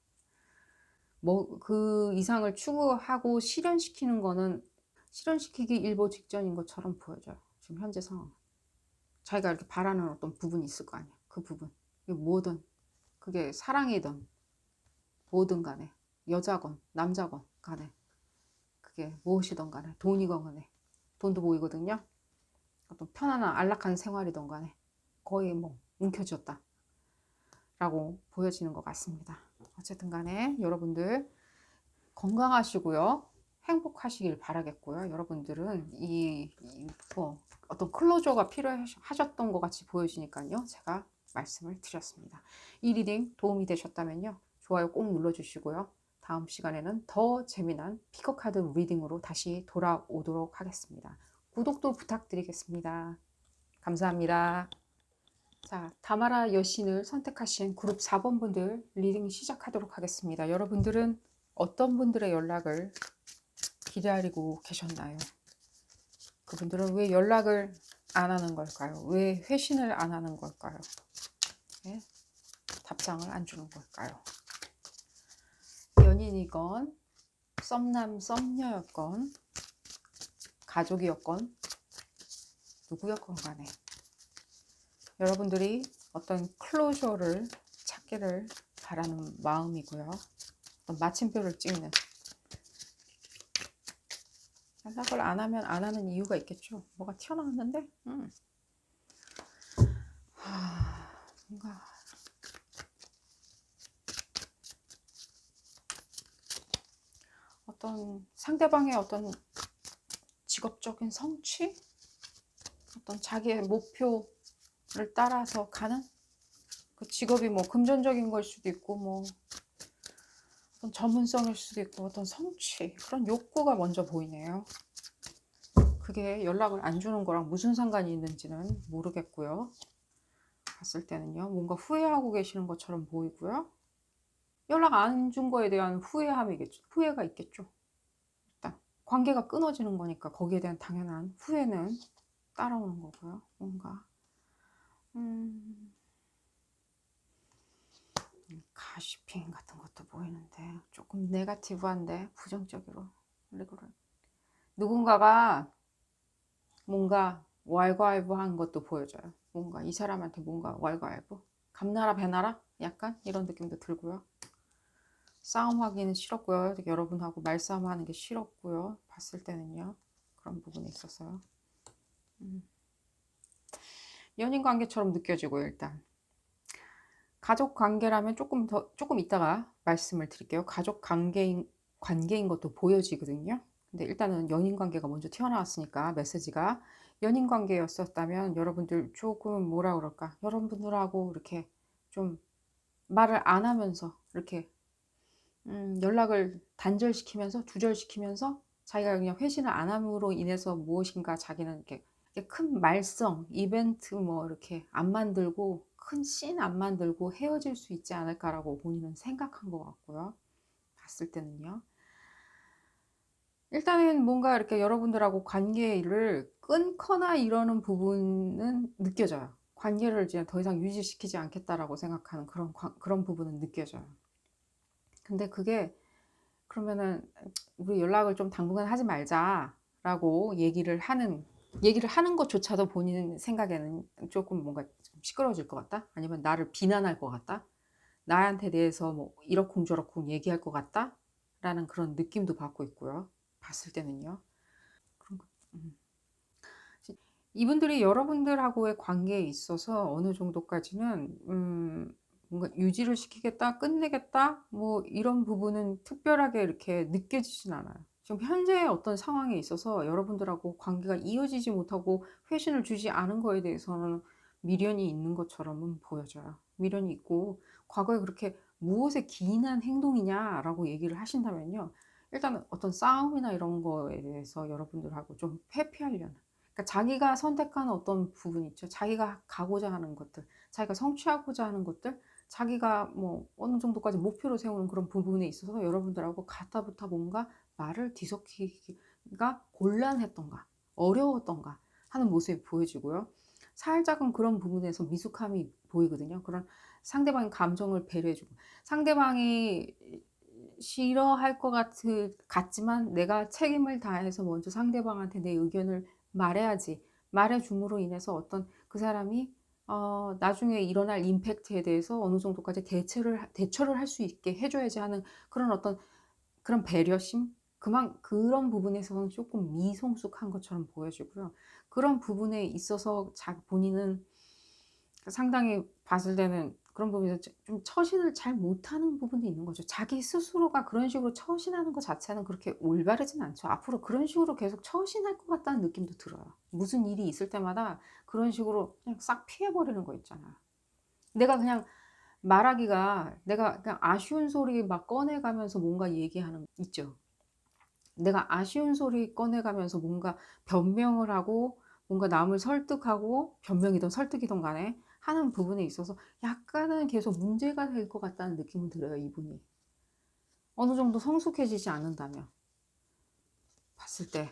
뭐, 그 이상을 추구하고 실현시키는 거는 실현시키기 일보 직전인 것처럼 보여져요. 지금 현재 상황. 자기가 이렇게 바라는 어떤 부분이 있을 거 아니야. 그 부분. 뭐든 그게 사랑이든 뭐든 간에 여자건 남자건 간에 그게 무엇이든 간에 돈이건 간에 돈도 보이거든요. 어떤 편안한 안락한 생활이든 간에 거의 뭐 움켜쥐었다 라고 보여지는 것 같습니다. 어쨌든 간에 여러분들 건강하시고요. 행복하시길 바라겠고요. 여러분들은 뭐 어떤 클로저가 필요하셨던 것 같이 보여지니까요. 제가 말씀을 드렸습니다. 이 리딩 도움이 되셨다면요. 좋아요 꼭 눌러주시고요. 다음 시간에는 더 재미난 피커카드 리딩으로 다시 돌아오도록 하겠습니다. 구독도 부탁드리겠습니다. 감사합니다. 자, 다마라 여신을 선택하신 그룹 4번 분들 리딩 시작하도록 하겠습니다. 여러분들은 어떤 분들의 연락을 기다리고 계셨나요? 그분들은 왜 연락을 안 하는 걸까요? 왜 회신을 안 하는 걸까요? 네? 답장을 안 주는 걸까요? 연인이건 썸남 썸녀였건 가족이었건 누구였건 간에 여러분들이 어떤 클로저를 찾기를 바라는 마음이고요. 어떤 마침표를 찍는 연락을 안 하면 안 하는 이유가 있겠죠. 뭐가 튀어나왔는데 뭔가 어떤 상대방의 어떤 직업적인 성취? 어떤 자기의 목표를 따라서 가는 그 직업이 뭐 금전적인 걸 수도 있고 뭐 어떤 전문성일 수도 있고 어떤 성취 그런 욕구가 먼저 보이네요. 그게 연락을 안 주는 거랑 무슨 상관이 있는지는 모르겠고요. 봤을 때는요. 뭔가 후회하고 계시는 것처럼 보이고요. 연락 안 준 거에 대한 후회함이겠죠. 후회가 있겠죠. 일단 관계가 끊어지는 거니까 거기에 대한 당연한 후회는 따라오는 거고요. 뭔가 가시핑 같은 것도 보이는데 조금 네거티브한데 부정적으로 누군가가 뭔가 왈가왈부한 것도 보여져요. 뭔가 이 사람한테 뭔가 왈가왈부 감나라 배나라 약간 이런 느낌도 들고요. 싸움하기는 싫었고요. 여러분하고 말싸움하는 게 싫었고요. 봤을 때는요. 그런 부분이 있었어요. 연인 관계처럼 느껴지고요. 일단 가족 관계라면 조금 이따가 말씀을 드릴게요. 가족 관계인 것도 보여지거든요. 근데 일단은 연인 관계가 먼저 튀어나왔으니까 메시지가 연인 관계였었다면 여러분들 조금 뭐라 그럴까? 여러분들하고 이렇게 좀 말을 안 하면서 이렇게 연락을 단절시키면서 두절시키면서 자기가 그냥 회신을 안 함으로 인해서 무엇인가 자기는 이렇게 큰 말썽, 이벤트 뭐 이렇게 안 만들고 큰 씬 안 만들고 헤어질 수 있지 않을까라고 본인은 생각한 것 같고요. 봤을 때는요. 일단은 뭔가 이렇게 여러분들하고 관계를 끊거나 이러는 부분은 느껴져요. 관계를 이제 더 이상 유지시키지 않겠다라고 생각하는 그런 부분은 느껴져요. 근데 그게 그러면은 우리 연락을 좀 당분간 하지 말자라고 얘기를 하는 것조차도 본인 생각에는 조금 뭔가 좀 시끄러워질 것 같다? 아니면 나를 비난할 것 같다? 나한테 대해서 뭐 이러쿵저러쿵 얘기할 것 같다? 라는 그런 느낌도 받고 있고요. 봤을 때는요. 그런 거, 이분들이 여러분들하고의 관계에 있어서 어느 정도까지는 뭔가 유지를 시키겠다, 끝내겠다, 뭐 이런 부분은 특별하게 이렇게 느껴지진 않아요. 지금 현재의 어떤 상황에 있어서 여러분들하고 관계가 이어지지 못하고 회신을 주지 않은 거에 대해서는 미련이 있는 것처럼은 보여져요. 미련이 있고 과거에 그렇게 무엇에 기인한 행동이냐라고 얘기를 하신다면요. 일단 어떤 싸움이나 이런 거에 대해서 여러분들하고 좀 회피하려는 그러니까 자기가 선택한 어떤 부분 있죠. 자기가 가고자 하는 것들, 자기가 성취하고자 하는 것들, 자기가 뭐 어느 정도까지 목표로 세우는 그런 부분에 있어서 여러분들하고 가타부타 뭔가 말을 뒤섞기가 곤란했던가 어려웠던가 하는 모습이 보여지고요. 살짝은 그런 부분에서 미숙함이 보이거든요. 그런 상대방의 감정을 배려해주고 상대방이 싫어할 것 같지만 내가 책임을 다해서 먼저 상대방한테 내 의견을 말해야지. 말해줌으로 인해서 어떤 그 사람이 나중에 일어날 임팩트에 대해서 어느 정도까지 대처를 할 수 있게 해줘야지 하는 그런 어떤 그런 배려심? 그런 부분에서는 조금 미성숙한 것처럼 보여지고요. 그런 부분에 있어서 본인은 상당히 봤을 때는 그런 부분에서 좀 처신을 잘 못하는 부분도 있는 거죠. 자기 스스로가 그런 식으로 처신하는 것 자체는 그렇게 올바르진 않죠. 앞으로 그런 식으로 계속 처신할 것 같다는 느낌도 들어요. 무슨 일이 있을 때마다 그런 식으로 그냥 싹 피해버리는 거 있잖아요. 내가 그냥 내가 그냥 아쉬운 소리 막 꺼내가면서 뭔가 얘기하는 거 있죠. 내가 아쉬운 소리 꺼내가면서 뭔가 변명을 하고 뭔가 남을 설득하고, 변명이든 설득이든 간에 하는 부분에 있어서 약간은 계속 문제가 될 것 같다는 느낌은 들어요, 이분이. 어느 정도 성숙해지지 않는다면 봤을 때.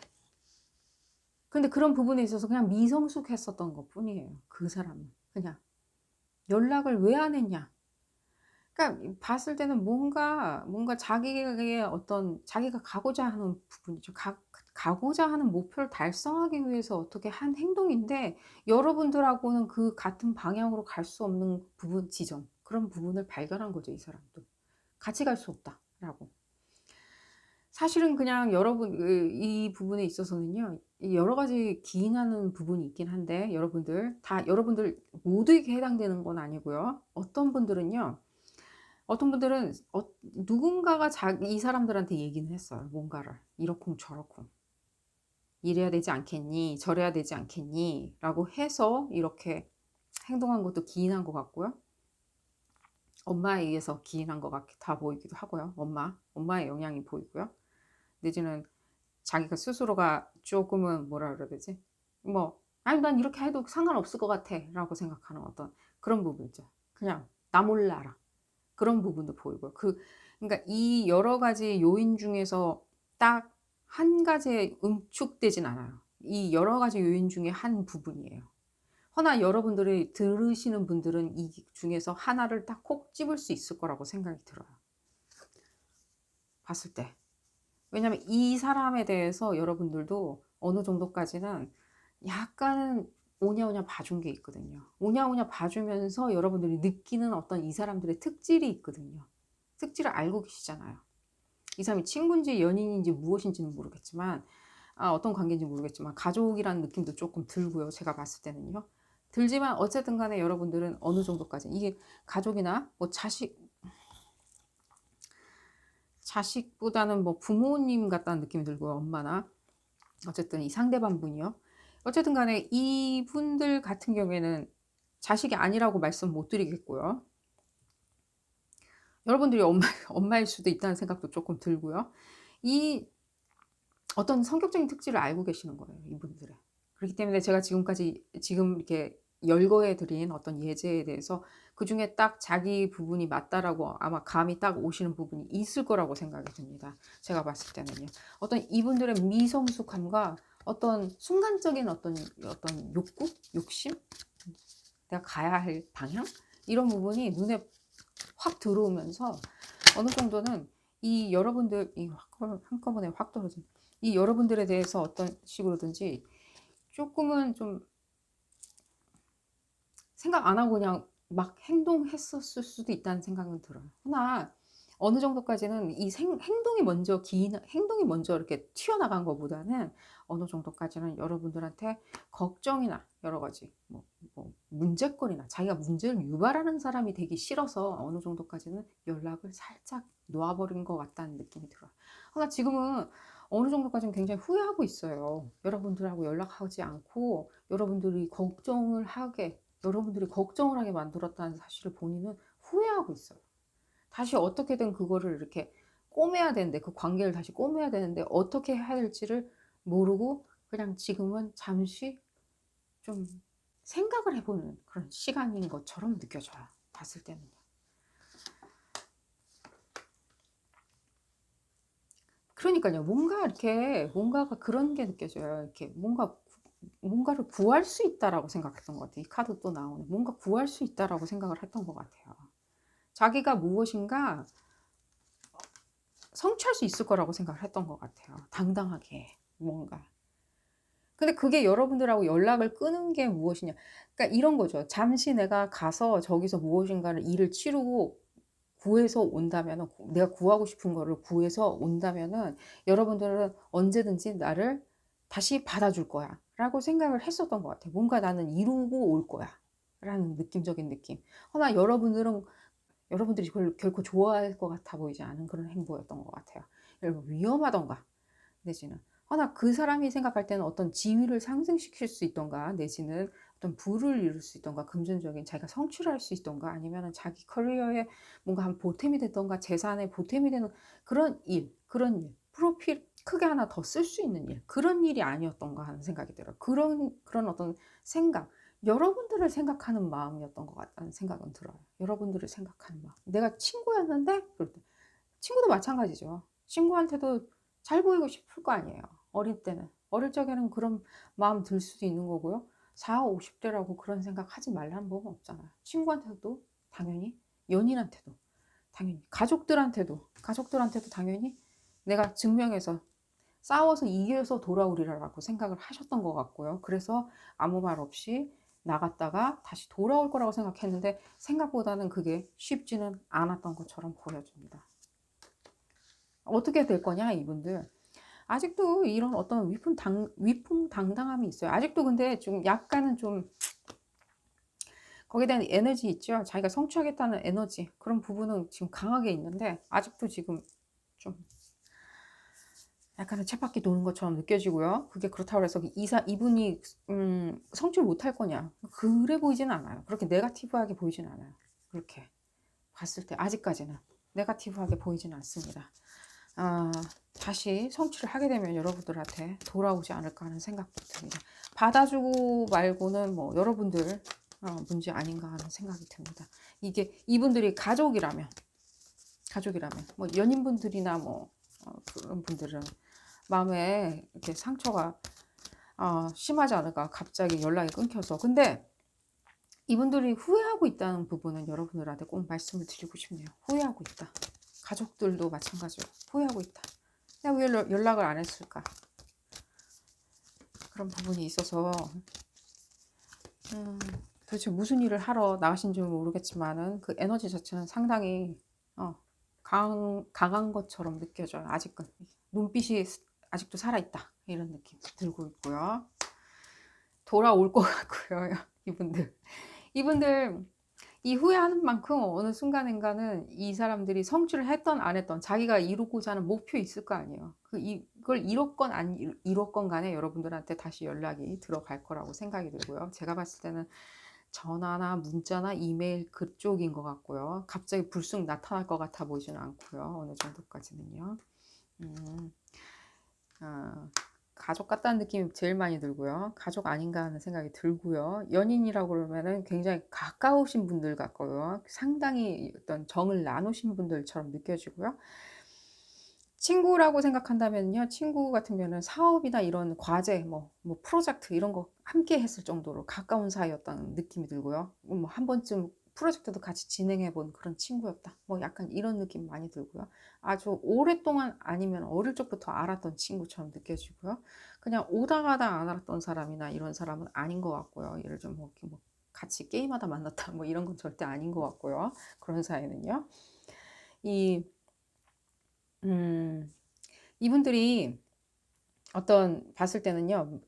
근데 그런 부분에 있어서 그냥 미성숙했었던 것 뿐이에요, 그 사람은. 그냥 연락을 왜 안 했냐. 그러니까 봤을 때는 뭔가 자기의 어떤 자기가 가고자 하는 부분이죠. 가고자 하는 목표를 달성하기 위해서 어떻게 한 행동인데, 여러분들하고는 그 같은 방향으로 갈 수 없는 부분, 지점, 그런 부분을 발견한 거죠, 이 사람도. 같이 갈 수 없다라고. 사실은 그냥 이 부분에 있어서는요, 여러 가지 기인하는 부분이 있긴 한데, 여러분들 모두에게 해당되는 건 아니고요. 어떤 분들은 누군가가 이 사람들한테 얘기는 했어요. 뭔가를 이러쿵저러쿵 이래야 되지 않겠니, 저래야 되지 않겠니 라고 해서 이렇게 행동한 것도 기인한 것 같고요. 엄마에 의해서 기인한 것 같기도 다 보이기도 하고요. 엄마의 영향이 보이고요. 내지는 자기가 스스로가 조금은 뭐라 그래야 되지, 아니 난 이렇게 해도 상관없을 것 같아 라고 생각하는 어떤 그런 부분이죠. 그냥 나 몰라라 그런 부분도 보이고요. 그러니까 이 여러 가지 요인 중에서 딱 한 가지에 응축되진 않아요. 이 여러 가지 요인 중에 한 부분이에요. 허나 여러분들이 들으시는 분들은 이 중에서 하나를 딱 콕 집을 수 있을 거라고 생각이 들어요, 봤을 때. 왜냐면 이 사람에 대해서 여러분들도 어느 정도까지는 약간은 오냐오냐 봐준 게 있거든요. 오냐오냐 봐주면서 여러분들이 느끼는 어떤 이 사람들의 특질이 있거든요. 특질을 알고 계시잖아요. 이 사람이 친구인지 연인인지 무엇인지는 모르겠지만, 어떤 관계인지 모르겠지만 가족이라는 느낌도 조금 들고요. 제가 봤을 때는요. 들지만 어쨌든 간에 여러분들은 어느 정도까지 이게 가족이나 뭐 자식보다는 뭐 부모님 같다는 느낌이 들고요. 엄마나 어쨌든 이 상대방 분이요. 어쨌든 간에 이분들 같은 경우에는 자식이 아니라고 말씀 못 드리겠고요. 여러분들이 엄마일 수도 있다는 생각도 조금 들고요. 이 어떤 성격적인 특질을 알고 계시는 거예요, 이분들은. 그렇기 때문에 제가 지금 이렇게 열거해 드린 어떤 예제에 대해서 그중에 딱 자기 부분이 맞다라고 아마 감이 딱 오시는 부분이 있을 거라고 생각이 듭니다. 제가 봤을 때는요. 어떤 이분들의 미성숙함과 어떤 순간적인 어떤 욕심, 내가 가야 할 방향, 이런 부분이 눈에 확 들어오면서 어느 정도는 한꺼번에 확 떨어진 이 여러분들에 대해서 어떤 식으로든지 조금은 좀 생각 안 하고 그냥 막 행동했었을 수도 있다는 생각은 들어요. 그러나 어느 정도까지는 행동이 먼저 이렇게 튀어나간 것보다는 어느 정도까지는 여러분들한테 걱정이나 여러 가지 문제거리나 자기가 문제를 유발하는 사람이 되기 싫어서 어느 정도까지는 연락을 살짝 놓아버린 것 같다는 느낌이 들어요. 그러나 지금은 어느 정도까지는 굉장히 후회하고 있어요. 여러분들하고 연락하지 않고 여러분들이 걱정을 하게 만들었다는 사실을 본인은 후회하고 있어요. 다시 어떻게든 그거를 이렇게 꼬매야 되는데, 그 관계를 다시 꼬매야 되는데 어떻게 해야 될지를 모르고 그냥 지금은 잠시 좀 생각을 해보는 그런 시간인 것처럼 느껴져요, 봤을 때는요. 그러니까요, 뭔가가 그런 게 느껴져요. 이렇게 뭔가를 구할 수 있다라고 생각했던 것 같아요. 이 카드 또 나오네. 뭔가 구할 수 있다라고 생각을 했던 것 같아요. 자기가 무엇인가 성취할 수 있을 거라고 생각을 했던 것 같아요. 당당하게 뭔가. 근데 그게 여러분들하고 연락을 끊은 게 무엇이냐. 그러니까 이런 거죠. 잠시 내가 가서 저기서 무엇인가를 일을 치르고 구해서 온다면은, 내가 구하고 싶은 거를 구해서 온다면은 여러분들은 언제든지 나를 다시 받아줄 거야 라고 생각을 했었던 것 같아요. 뭔가 나는 이루고 올 거야 라는 느낌적인 느낌. 허나 여러분들이 그걸 결코 좋아할 것 같아 보이지 않은 그런 행보였던 것 같아요. 여러분, 위험하던가 내지는, 허나 그 사람이 생각할 때는 어떤 지위를 상승시킬 수 있던가, 내지는 어떤 부를 이룰 수 있던가, 금전적인 자기가 성취를 할 수 있던가, 아니면 자기 커리어에 뭔가 한 보탬이 됐던가, 재산에 보탬이 되는 그런 일, 프로필 크게 하나 더 쓸 수 있는 일, 그런 일이 아니었던가 하는 생각이 들어요. 그런 어떤 생각, 여러분들을 생각하는 마음이었던 것 같다는 생각은 들어요. 여러분들을 생각하는 마음. 내가 친구였는데, 그럴 때 친구도 마찬가지죠. 친구한테도 잘 보이고 싶을 거 아니에요. 어릴 때는. 어릴 적에는 그런 마음 들 수도 있는 거고요. 40, 50대라고 그런 생각 하지 말라는 법은 없잖아요. 친구한테도 당연히, 연인한테도 당연히, 가족들한테도 당연히 내가 증명해서 싸워서 이겨서 돌아오리라고 생각을 하셨던 것 같고요. 그래서 아무 말 없이 나갔다가 다시 돌아올 거라고 생각했는데 생각보다는 그게 쉽지는 않았던 것처럼 보여집니다. 어떻게 될 거냐, 이분들. 아직도 이런 어떤 위풍당당함이 있어요. 아직도 근데 좀 약간은 좀 거기에 대한 에너지 있죠. 자기가 성취하겠다는 에너지. 그런 부분은 지금 강하게 있는데 아직도 지금 좀 약간은 쳇바퀴 도는 것처럼 느껴지고요. 그게 그렇다고 해서 이분이 성취를 못할 거냐. 그래 보이진 않아요. 그렇게 네거티브하게 보이진 않아요. 그렇게 봤을 때 아직까지는 네거티브하게 보이진 않습니다. 아, 다시 성취를 하게 되면 여러분들한테 돌아오지 않을까 하는 생각도 듭니다. 받아주고 말고는 뭐 여러분들 문제 아닌가 하는 생각이 듭니다. 이게 이분들이 가족이라면 뭐 연인분들이나 뭐 그런 분들은 마음에 이렇게 상처가 심하지 않을까, 갑자기 연락이 끊겨서. 근데 이분들이 후회하고 있다는 부분은 여러분들한테 꼭 말씀을 드리고 싶네요. 후회하고 있다. 가족들도 마찬가지로 후회하고 있다. 내가 왜 연락을 안 했을까? 그런 부분이 있어서 도대체 무슨 일을 하러 나가신지 모르겠지만은 그 에너지 자체는 상당히 강한 것처럼 느껴져요. 아직은 눈빛이 아직도 살아있다 이런 느낌 들고 있고요. 돌아올 것 같고요. 이분들 이 후회하는 만큼 어느 순간인가는 이 사람들이 성취를 했던 안 했던 자기가 이루고자 하는 목표 있을 거 아니에요. 이걸 이뤘건 안 이뤘건 간에 여러분들한테 다시 연락이 들어갈 거라고 생각이 들고요. 제가 봤을 때는 전화나 문자나 이메일 그쪽인 것 같고요. 갑자기 불쑥 나타날 것 같아 보이지는 않고요. 어느 정도까지는요. 음, 아, 가족 같다는 느낌이 제일 많이 들고요. 가족 아닌가 하는 생각이 들고요. 연인이라고 그러면은 굉장히 가까우신 분들 같고요. 상당히 어떤 정을 나누신 분들처럼 느껴지고요. 친구라고 생각한다면요. 친구 같으면은 사업이나 이런 과제, 뭐 프로젝트 이런 거 함께 했을 정도로 가까운 사이였다는 느낌이 들고요. 뭐 한 번쯤 프로젝트도 같이 진행해 본 그런 친구였다. 뭐 약간 이런 느낌 많이 들고요. 아주 오랫동안 아니면 어릴 적부터 알았던 친구처럼 느껴지고요. 그냥 오다 가다 안 알았던 사람이나 이런 사람은 아닌 것 같고요. 예를 들면 뭐 같이 게임하다 만났다 뭐 이런 건 절대 아닌 것 같고요. 그런 사이는요. 이 음, 이분들이 어떤 봤을 때는요.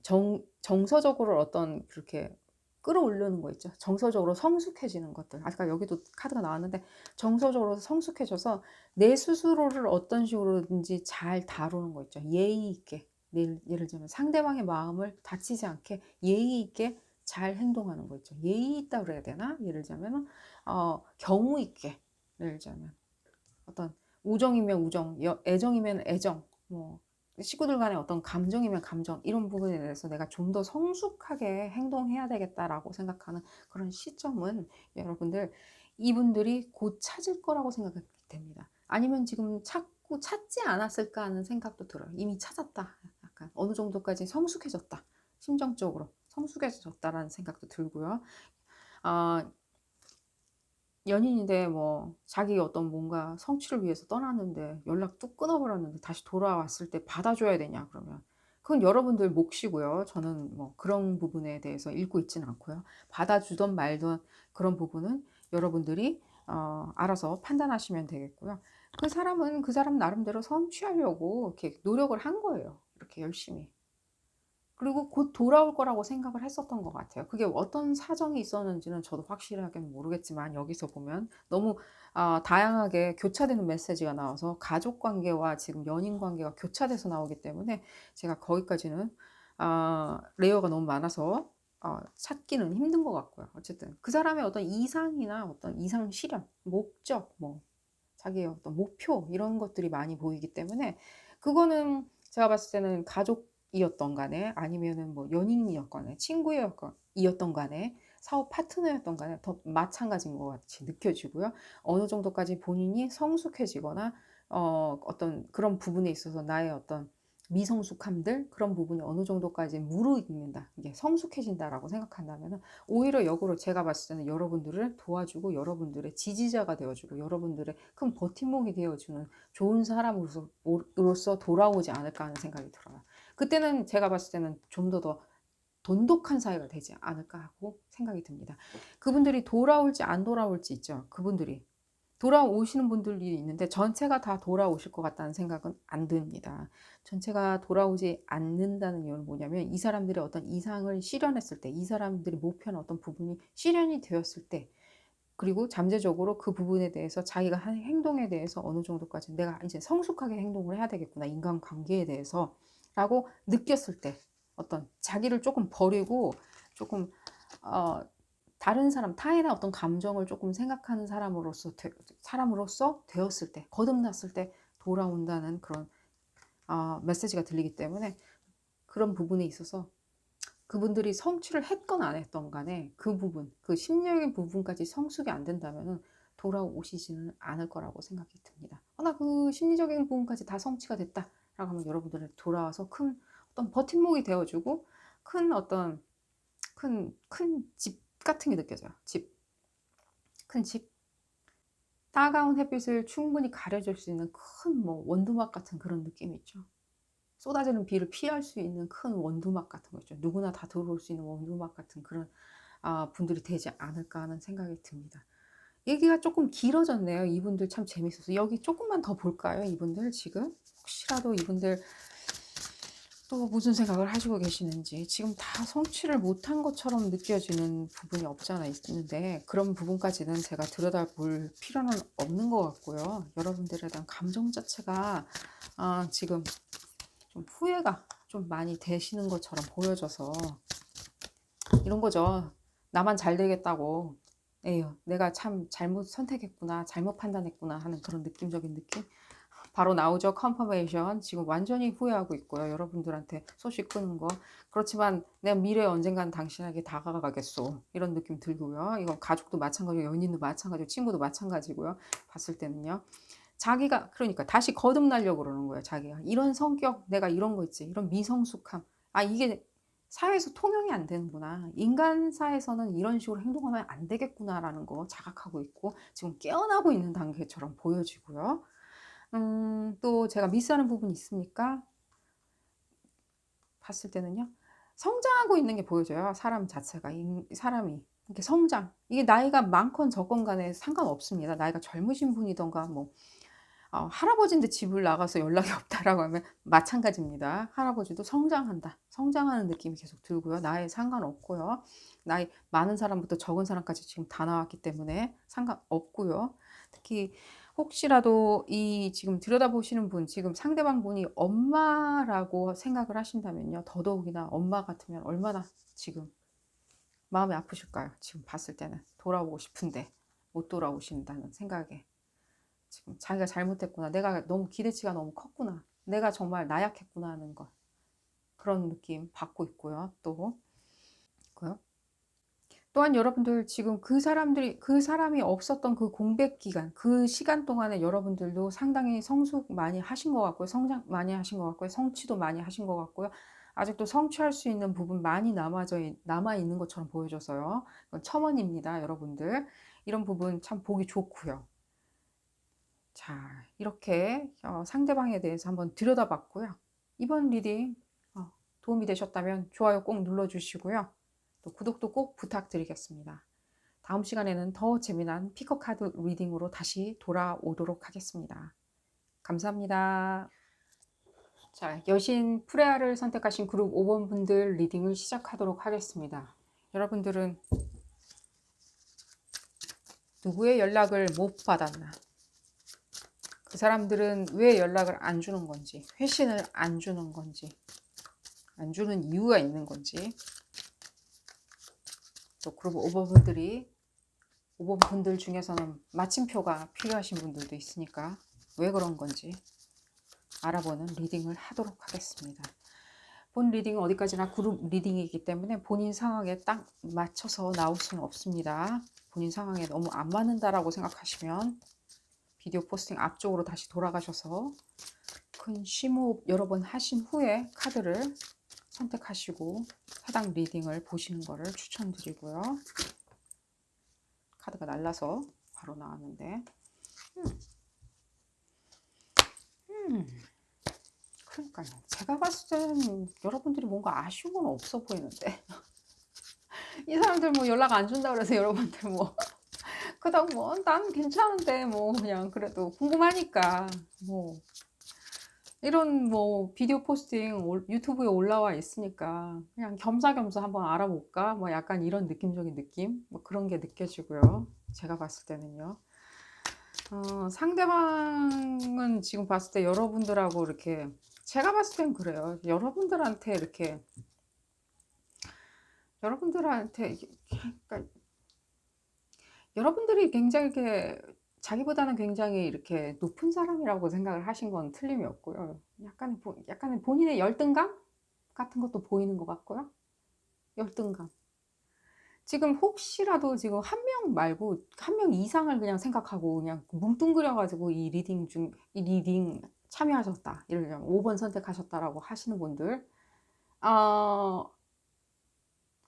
정서적으로 어떤 그렇게 끌어올리는 거 있죠. 정서적으로 성숙해지는 것들. 아까 여기도 카드가 나왔는데 정서적으로 성숙해져서 내 스스로를 어떤 식으로든지 잘 다루는 거 있죠. 예의 있게. 예를 들면 상대방의 마음을 다치지 않게 예의 있게 잘 행동하는 거 있죠. 예의 있다 그래야 되나? 예를 들면 경우 있게. 예를 들면 어떤 우정이면 우정, 애정이면 애정, 뭐 식구들 간의 어떤 감정이면 감정, 이런 부분에 대해서 내가 좀 더 성숙하게 행동해야 되겠다라고 생각하는 그런 시점은 여러분들 이분들이 곧 찾을 거라고 생각이 됩니다. 아니면 지금 찾지 않았을까 하는 생각도 들어요. 이미 찾았다. 약간 어느 정도까지 성숙해졌다. 심정적으로 성숙해졌다라는 생각도 들고요. 아, 연인인데 뭐 자기 어떤 뭔가 성취를 위해서 떠났는데 연락 뚝 끊어버렸는데 다시 돌아왔을 때 받아줘야 되냐 그러면 그건 여러분들 몫이고요. 저는 뭐 그런 부분에 대해서 읽고 있지는 않고요. 받아주던 말던 그런 부분은 여러분들이 알아서 판단하시면 되겠고요. 그 사람은 그 사람 나름대로 성취하려고 이렇게 노력을 한 거예요. 이렇게 열심히. 그리고 곧 돌아올 거라고 생각을 했었던 것 같아요. 그게 어떤 사정이 있었는지는 저도 확실하게는 모르겠지만 여기서 보면 너무 다양하게 교차되는 메시지가 나와서 가족 관계와 지금 연인 관계가 교차돼서 나오기 때문에 제가 거기까지는 레이어가 너무 많아서 찾기는 힘든 것 같고요. 어쨌든 그 사람의 어떤 이상이나 어떤 이상 실현, 목적, 뭐 자기의 어떤 목표 이런 것들이 많이 보이기 때문에 그거는 제가 봤을 때는 가족이었던 간에 아니면은 뭐 연인이었건 친구였던 간에 사업 파트너였던 간에 더 마찬가지인 것 같이 느껴지고요. 어느 정도까지 본인이 성숙해지거나 어떤 그런 부분에 있어서 나의 어떤 미성숙함들 그런 부분이 어느 정도까지 무르익는다. 이게 성숙해진다라고 생각한다면은 오히려 역으로 제가 봤을 때는 여러분들을 도와주고 여러분들의 지지자가 되어주고 여러분들의 큰 버팀목이 되어주는 좋은 사람으로서 돌아오지 않을까 하는 생각이 들어요. 그때는 제가 봤을 때는 좀 더 돈독한 사이가 되지 않을까 하고 생각이 듭니다. 그분들이 돌아올지 안 돌아올지 있죠. 그분들이 돌아오시는 분들이 있는데 전체가 다 돌아오실 것 같다는 생각은 안 듭니다. 전체가 돌아오지 않는다는 이유는 뭐냐면 이 사람들의 어떤 이상을 실현했을 때, 이 사람들이 목표한 어떤 부분이 실현이 되었을 때, 그리고 잠재적으로 그 부분에 대해서 자기가 한 행동에 대해서 어느 정도까지 내가 이제 성숙하게 행동을 해야 되겠구나. 인간관계에 대해서 라고 느꼈을 때 어떤 자기를 조금 버리고 조금 어, 다른 사람, 타인의 어떤 감정을 조금 생각하는 사람으로서 되었을 때, 거듭났을 때 돌아온다는 그런 메시지가 들리기 때문에 그런 부분에 있어서 그분들이 성취를 했건 안 했던 간에 그 부분, 그 심리적인 부분까지 성숙이 안 된다면 돌아오시지는 않을 거라고 생각이 듭니다. 나 그 심리적인 부분까지 다 성취가 됐다. 라고 하면 여러분들은 돌아와서 큰 어떤 버팀목이 되어주고 큰 어떤 큰 집 같은 게 느껴져요. 집. 큰 집. 따가운 햇빛을 충분히 가려줄 수 있는 큰 뭐 원두막 같은 그런 느낌이 있죠. 쏟아지는 비를 피할 수 있는 큰 원두막 같은 거 있죠. 누구나 다 들어올 수 있는 원두막 같은 그런 분들이 되지 않을까 하는 생각이 듭니다. 얘기가 조금 길어졌네요. 이분들 참 재밌어서. 여기 조금만 더 볼까요? 이분들 지금? 혹시라도 이분들 또 무슨 생각을 하시고 계시는지. 지금 다 성취를 못한 것처럼 느껴지는 부분이 없지 않아 있는데 그런 부분까지는 제가 들여다볼 필요는 없는 것 같고요. 여러분들에 대한 감정 자체가 지금 좀 후회가 좀 많이 되시는 것처럼 보여져서 이런 거죠. 나만 잘 되겠다고. 에휴, 내가 참 잘못 선택했구나, 잘못 판단했구나 하는 그런 느낌적인 느낌? 바로 나오죠. 컨퍼메이션. 지금 완전히 후회하고 있고요. 여러분들한테 소식 끄는 거. 그렇지만 내 미래에 언젠간 당신에게 다가가겠소. 이런 느낌 들고요. 이건 가족도 마찬가지고 연인도 마찬가지고 친구도 마찬가지고요. 봤을 때는요. 자기가 그러니까 다시 거듭나려고 그러는 거예요. 자기가 이런 성격, 내가 이런 거 있지. 이런 미성숙함. 이게 사회에서 통용이 안 되는구나. 인간사에서는 이런 식으로 행동하면 안 되겠구나라는 거 자각하고 있고 지금 깨어나고 있는 단계처럼 보여지고요. 또 제가 미스하는 부분이 있습니까? 봤을 때는요. 성장하고 있는 게 보여져요. 사람 자체가. 사람이. 이렇게 성장. 이게 나이가 많건 적건 간에 상관없습니다. 나이가 젊으신 분이던가 뭐 할아버지인데 집을 나가서 연락이 없다라고 하면 마찬가지입니다. 할아버지도 성장한다. 성장하는 느낌이 계속 들고요. 나이에 상관없고요. 나이 많은 사람부터 적은 사람까지 지금 다 나왔기 때문에 상관없고요. 특히 혹시라도 이 지금 들여다보시는 분, 지금 상대방 분이 엄마라고 생각을 하신다면요. 더더욱이나 엄마 같으면 얼마나 지금 마음이 아프실까요? 지금 봤을 때는 돌아오고 싶은데 못 돌아오신다는 생각에. 지금 자기가 잘못했구나. 내가 너무 기대치가 너무 컸구나. 내가 정말 나약했구나 하는 것. 그런 느낌 받고 있고요. 또 있고요. 또한 여러분들 지금 그 사람이 없었던 그 공백 기간, 그 시간 동안에 여러분들도 상당히 성숙 많이 하신 것 같고요. 성장 많이 하신 것 같고요. 성취도 많이 하신 것 같고요. 아직도 성취할 수 있는 부분 많이 남아 있는 것처럼 보여져서요. 이건 첨언입니다, 여러분들. 이런 부분 참 보기 좋고요. 자, 이렇게 상대방에 대해서 한번 들여다봤고요. 이번 리딩 도움이 되셨다면 좋아요 꼭 눌러주시고요. 또 구독도 꼭 부탁드리겠습니다. 다음 시간에는 더 재미난 피커카드 리딩으로 다시 돌아오도록 하겠습니다. 감사합니다. 자, 여신 프레아를 선택하신 그룹 5번 분들 리딩을 시작하도록 하겠습니다. 여러분들은 누구의 연락을 못 받았나? 그 사람들은 왜 연락을 안 주는 건지, 회신을 안 주는 건지, 안 주는 이유가 있는 건지, 또 그룹 5번 분들이 5번 분들 중에서는 마침표가 필요하신 분들도 있으니까 왜 그런 건지 알아보는 리딩을 하도록 하겠습니다. 본 리딩은 어디까지나 그룹 리딩이기 때문에 본인 상황에 딱 맞춰서 나올 수는 없습니다. 본인 상황에 너무 안 맞는다라고 생각하시면 비디오 포스팅 앞쪽으로 다시 돌아가셔서 큰 심호흡 여러 번 하신 후에 카드를 선택하시고 해당 리딩을 보시는 것을 추천드리고요. 카드가 날라서 바로 나왔는데 그러니까요. 제가 봤을 때는 여러분들이 뭔가 아쉬운 건 없어 보이는데 이 사람들 뭐 연락 안 준다 그래서 여러분들 뭐 그닥 뭐 난 괜찮은데 뭐 그냥 그래도 궁금하니까 뭐 이런 뭐 비디오 포스팅 유튜브에 올라와 있으니까 그냥 겸사겸사 한번 알아볼까 뭐 약간 이런 느낌적인 느낌 뭐 그런 게 느껴지고요. 제가 봤을 때는요. 상대방은 지금 봤을 때 여러분들하고 이렇게 제가 봤을 땐 그래요. 여러분들한테 이렇게 여러분들한테 그러니까 여러분들이 굉장히 이렇게 자기보다는 굉장히 이렇게 높은 사람이라고 생각을 하신 건 틀림이 없고요. 약간의 본인의 열등감 같은 것도 보이는 것 같고요. 열등감. 지금 혹시라도 지금 한 명 말고 한 명 이상을 그냥 생각하고 그냥 뭉뚱그려가지고 이 리딩 참여하셨다. 예를 들면 5번 선택하셨다라고 하시는 분들,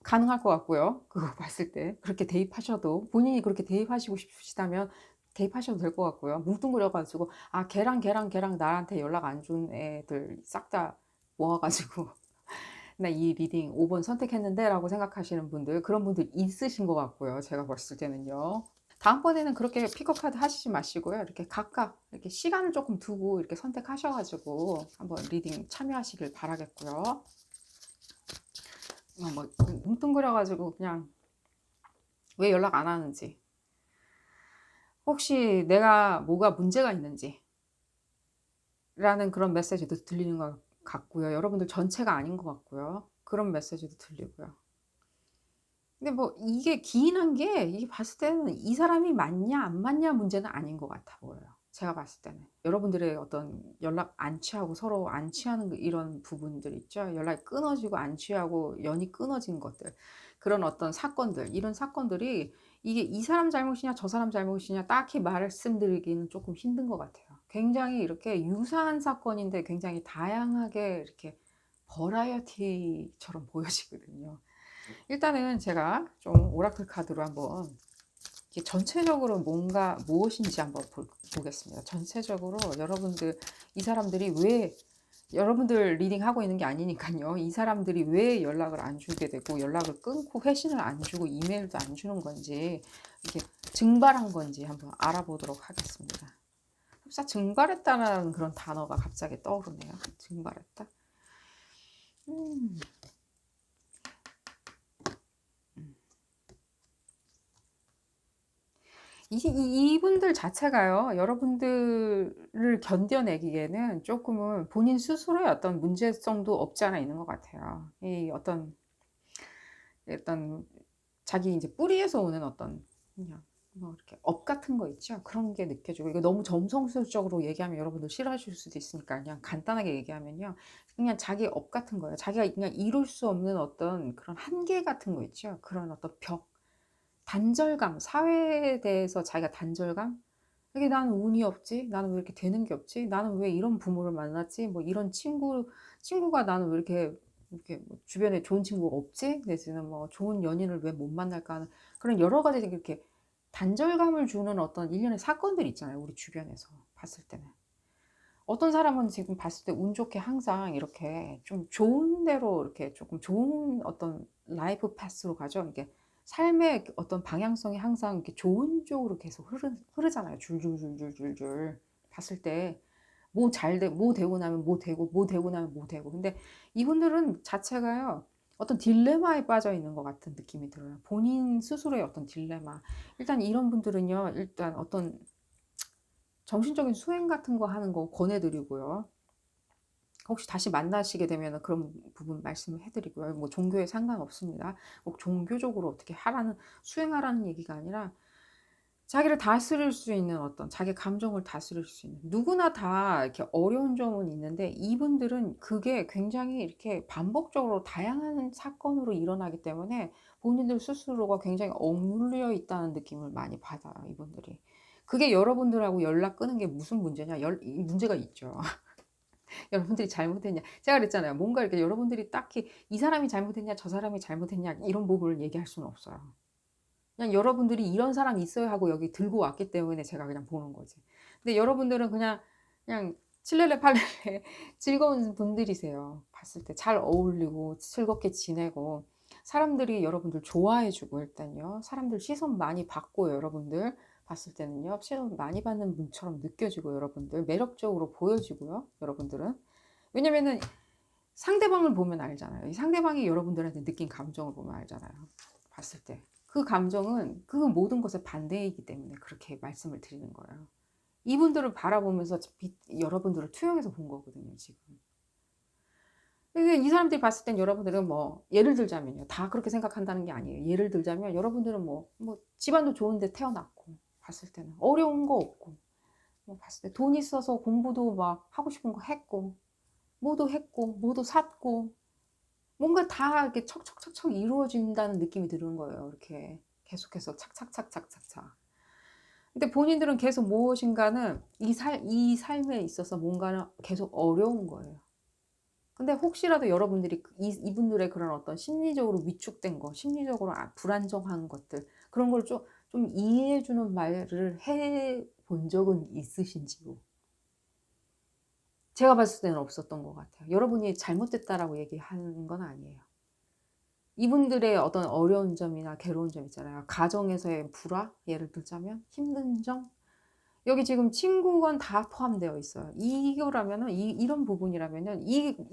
가능할 것 같고요. 그거 봤을 때. 그렇게 대입하셔도, 본인이 그렇게 대입하시고 싶으시다면 대입하셔도 될 것 같고요. 뭉뚱그려가지고, 걔랑 나한테 연락 안 준 애들 싹 다 모아가지고, 나 이 리딩 5번 선택했는데 라고 생각하시는 분들, 그런 분들 있으신 것 같고요. 제가 봤을 때는요. 다음번에는 그렇게 픽업카드 하시지 마시고요. 이렇게 각각 이렇게 시간을 조금 두고 이렇게 선택하셔가지고 한번 리딩 참여하시길 바라겠고요. 뭐 뭉뚱그려가지고 그냥 왜 연락 안 하는지, 혹시 내가 뭐가 문제가 있는지 라는 그런 메시지도 들리는 것 같고요. 여러분들 전체가 아닌 것 같고요. 그런 메시지도 들리고요. 근데 뭐 이게 기인한 게 이게 봤을 때는 이 사람이 맞냐 안 맞냐 문제는 아닌 것 같아 보여요. 제가 봤을 때는 여러분들의 어떤 연락 안 취하고 서로 안 취하는 이런 부분들 있죠. 연락이 끊어지고 안 취하고 연이 끊어진 것들, 그런 어떤 사건들, 이런 사건들이 이게 이 사람 잘못이냐 저 사람 잘못이냐 딱히 말씀드리기는 조금 힘든 것 같아요. 굉장히 이렇게 유사한 사건인데 굉장히 다양하게 이렇게 버라이어티처럼 보여지거든요. 일단은 제가 좀 오라클 카드로 한번 전체적으로 뭔가 무엇인지 한번 보겠습니다. 전체적으로 여러분들, 이 사람들이 왜, 여러분들 리딩하고 있는 게 아니니까요. 이 사람들이 왜 연락을 안 주게 되고 연락을 끊고 회신을 안 주고 이메일도 안 주는 건지, 이렇게 증발한 건지 한번 알아보도록 하겠습니다. 흡사 증발했다는 그런 단어가 갑자기 떠오르네요. 증발했다. 이분들 자체가요, 여러분들을 견뎌내기에는 조금은 본인 스스로의 어떤 문제성도 없지 않아 있는 것 같아요. 이 어떤 자기 이제 뿌리에서 오는 어떤 그냥 뭐 이렇게 업 같은 거 있죠. 그런 게 느껴지고, 이거 너무 점성술적으로 얘기하면 여러분들 싫어하실 수도 있으니까 그냥 간단하게 얘기하면요. 그냥 자기 업 같은 거예요. 자기가 그냥 이룰 수 없는 어떤 그런 한계 같은 거 있죠. 그런 어떤 벽. 단절감, 사회에 대해서 자기가 단절감? 이게 나는 운이 없지? 나는 왜 이렇게 되는 게 없지? 나는 왜 이런 부모를 만났지? 뭐 이런 친구가 나는 왜 이렇게 뭐 주변에 좋은 친구가 없지? 내지는 뭐 좋은 연인을 왜 못 만날까 하는 그런 여러 가지 이렇게 단절감을 주는 어떤 일련의 사건들이 있잖아요. 우리 주변에서 봤을 때는. 어떤 사람은 지금 봤을 때 운 좋게 항상 이렇게 좀 좋은 대로 이렇게 조금 좋은 어떤 라이프 패스로 가죠. 이게 삶의 어떤 방향성이 항상 이렇게 좋은 쪽으로 계속 흐르잖아요. 줄줄줄줄줄줄. 봤을 때 뭐 잘 돼, 뭐 되고 나면 뭐 되고, 뭐 되고 나면 뭐 되고. 근데 이분들은 자체가요, 어떤 딜레마에 빠져 있는 것 같은 느낌이 들어요. 본인 스스로의 어떤 딜레마. 일단 이런 분들은요, 일단 어떤 정신적인 수행 같은 거 하는 거 권해드리고요. 혹시 다시 만나시게 되면 그런 부분 말씀을 해드리고요. 뭐 종교에 상관없습니다. 꼭 종교적으로 어떻게 하라는, 수행하라는 얘기가 아니라 자기를 다스릴 수 있는 어떤 자기 감정을 다스릴 수 있는, 누구나 다 이렇게 어려운 점은 있는데 이분들은 그게 굉장히 이렇게 반복적으로 다양한 사건으로 일어나기 때문에 본인들 스스로가 굉장히 억눌려 있다는 느낌을 많이 받아요, 이분들이. 그게 여러분들하고 연락 끊은 게 무슨 문제냐? 문제가 있죠. 여러분들이 잘못했냐? 제가 그랬잖아요. 뭔가 이렇게 여러분들이 딱히 이 사람이 잘못했냐, 저 사람이 잘못했냐, 이런 부분을 얘기할 수는 없어요. 그냥 여러분들이 이런 사람이 있어야 하고 여기 들고 왔기 때문에 제가 그냥 보는 거지. 근데 여러분들은 그냥 칠레레 팔레레 즐거운 분들이세요. 봤을 때 잘 어울리고 즐겁게 지내고 사람들이 여러분들 좋아해주고, 일단요. 사람들 시선 많이 받고, 여러분들 봤을 때는요. 시선 많이 받는 분처럼 느껴지고, 여러분들 매력적으로 보여지고요. 여러분들은. 왜냐면은 상대방을 보면 알잖아요. 이 상대방이 여러분들한테 느낀 감정을 보면 알잖아요. 봤을 때. 그 감정은 그 모든 것의 반대이기 때문에 그렇게 말씀을 드리는 거예요. 이분들을 바라보면서 여러분들을 투영해서 본 거거든요, 지금. 근데 이 사람들이 봤을 땐 여러분들은 뭐, 예를 들자면요. 다 그렇게 생각한다는 게 아니에요. 예를 들자면 여러분들은 뭐 집안도 좋은데 태어났고, 봤을 때는. 어려운 거 없고, 뭐 봤을 때 돈 있어서 공부도 막 하고 싶은 거 했고, 뭐도 했고, 뭐도 샀고, 뭔가 다 이렇게 척척척척 이루어진다는 느낌이 드는 거예요. 이렇게 계속해서 착착착착착착. 근데 본인들은 계속 무엇인가는 이 삶에 있어서 뭔가는 계속 어려운 거예요. 근데 혹시라도 여러분들이 이분들의 그런 어떤 심리적으로 위축된 거, 심리적으로 불안정한 것들, 그런 걸 좀 이해해주는 말을 해 본 적은 있으신지요? 제가 봤을 때는 없었던 것 같아요. 여러분이 잘못됐다라고 얘기하는 건 아니에요. 이분들의 어떤 어려운 점이나 괴로운 점 있잖아요. 가정에서의 불화, 예를 들자면 힘든 점, 여기 지금 친구건 다 포함되어 있어요. 이거라면은 이런 부분이라면은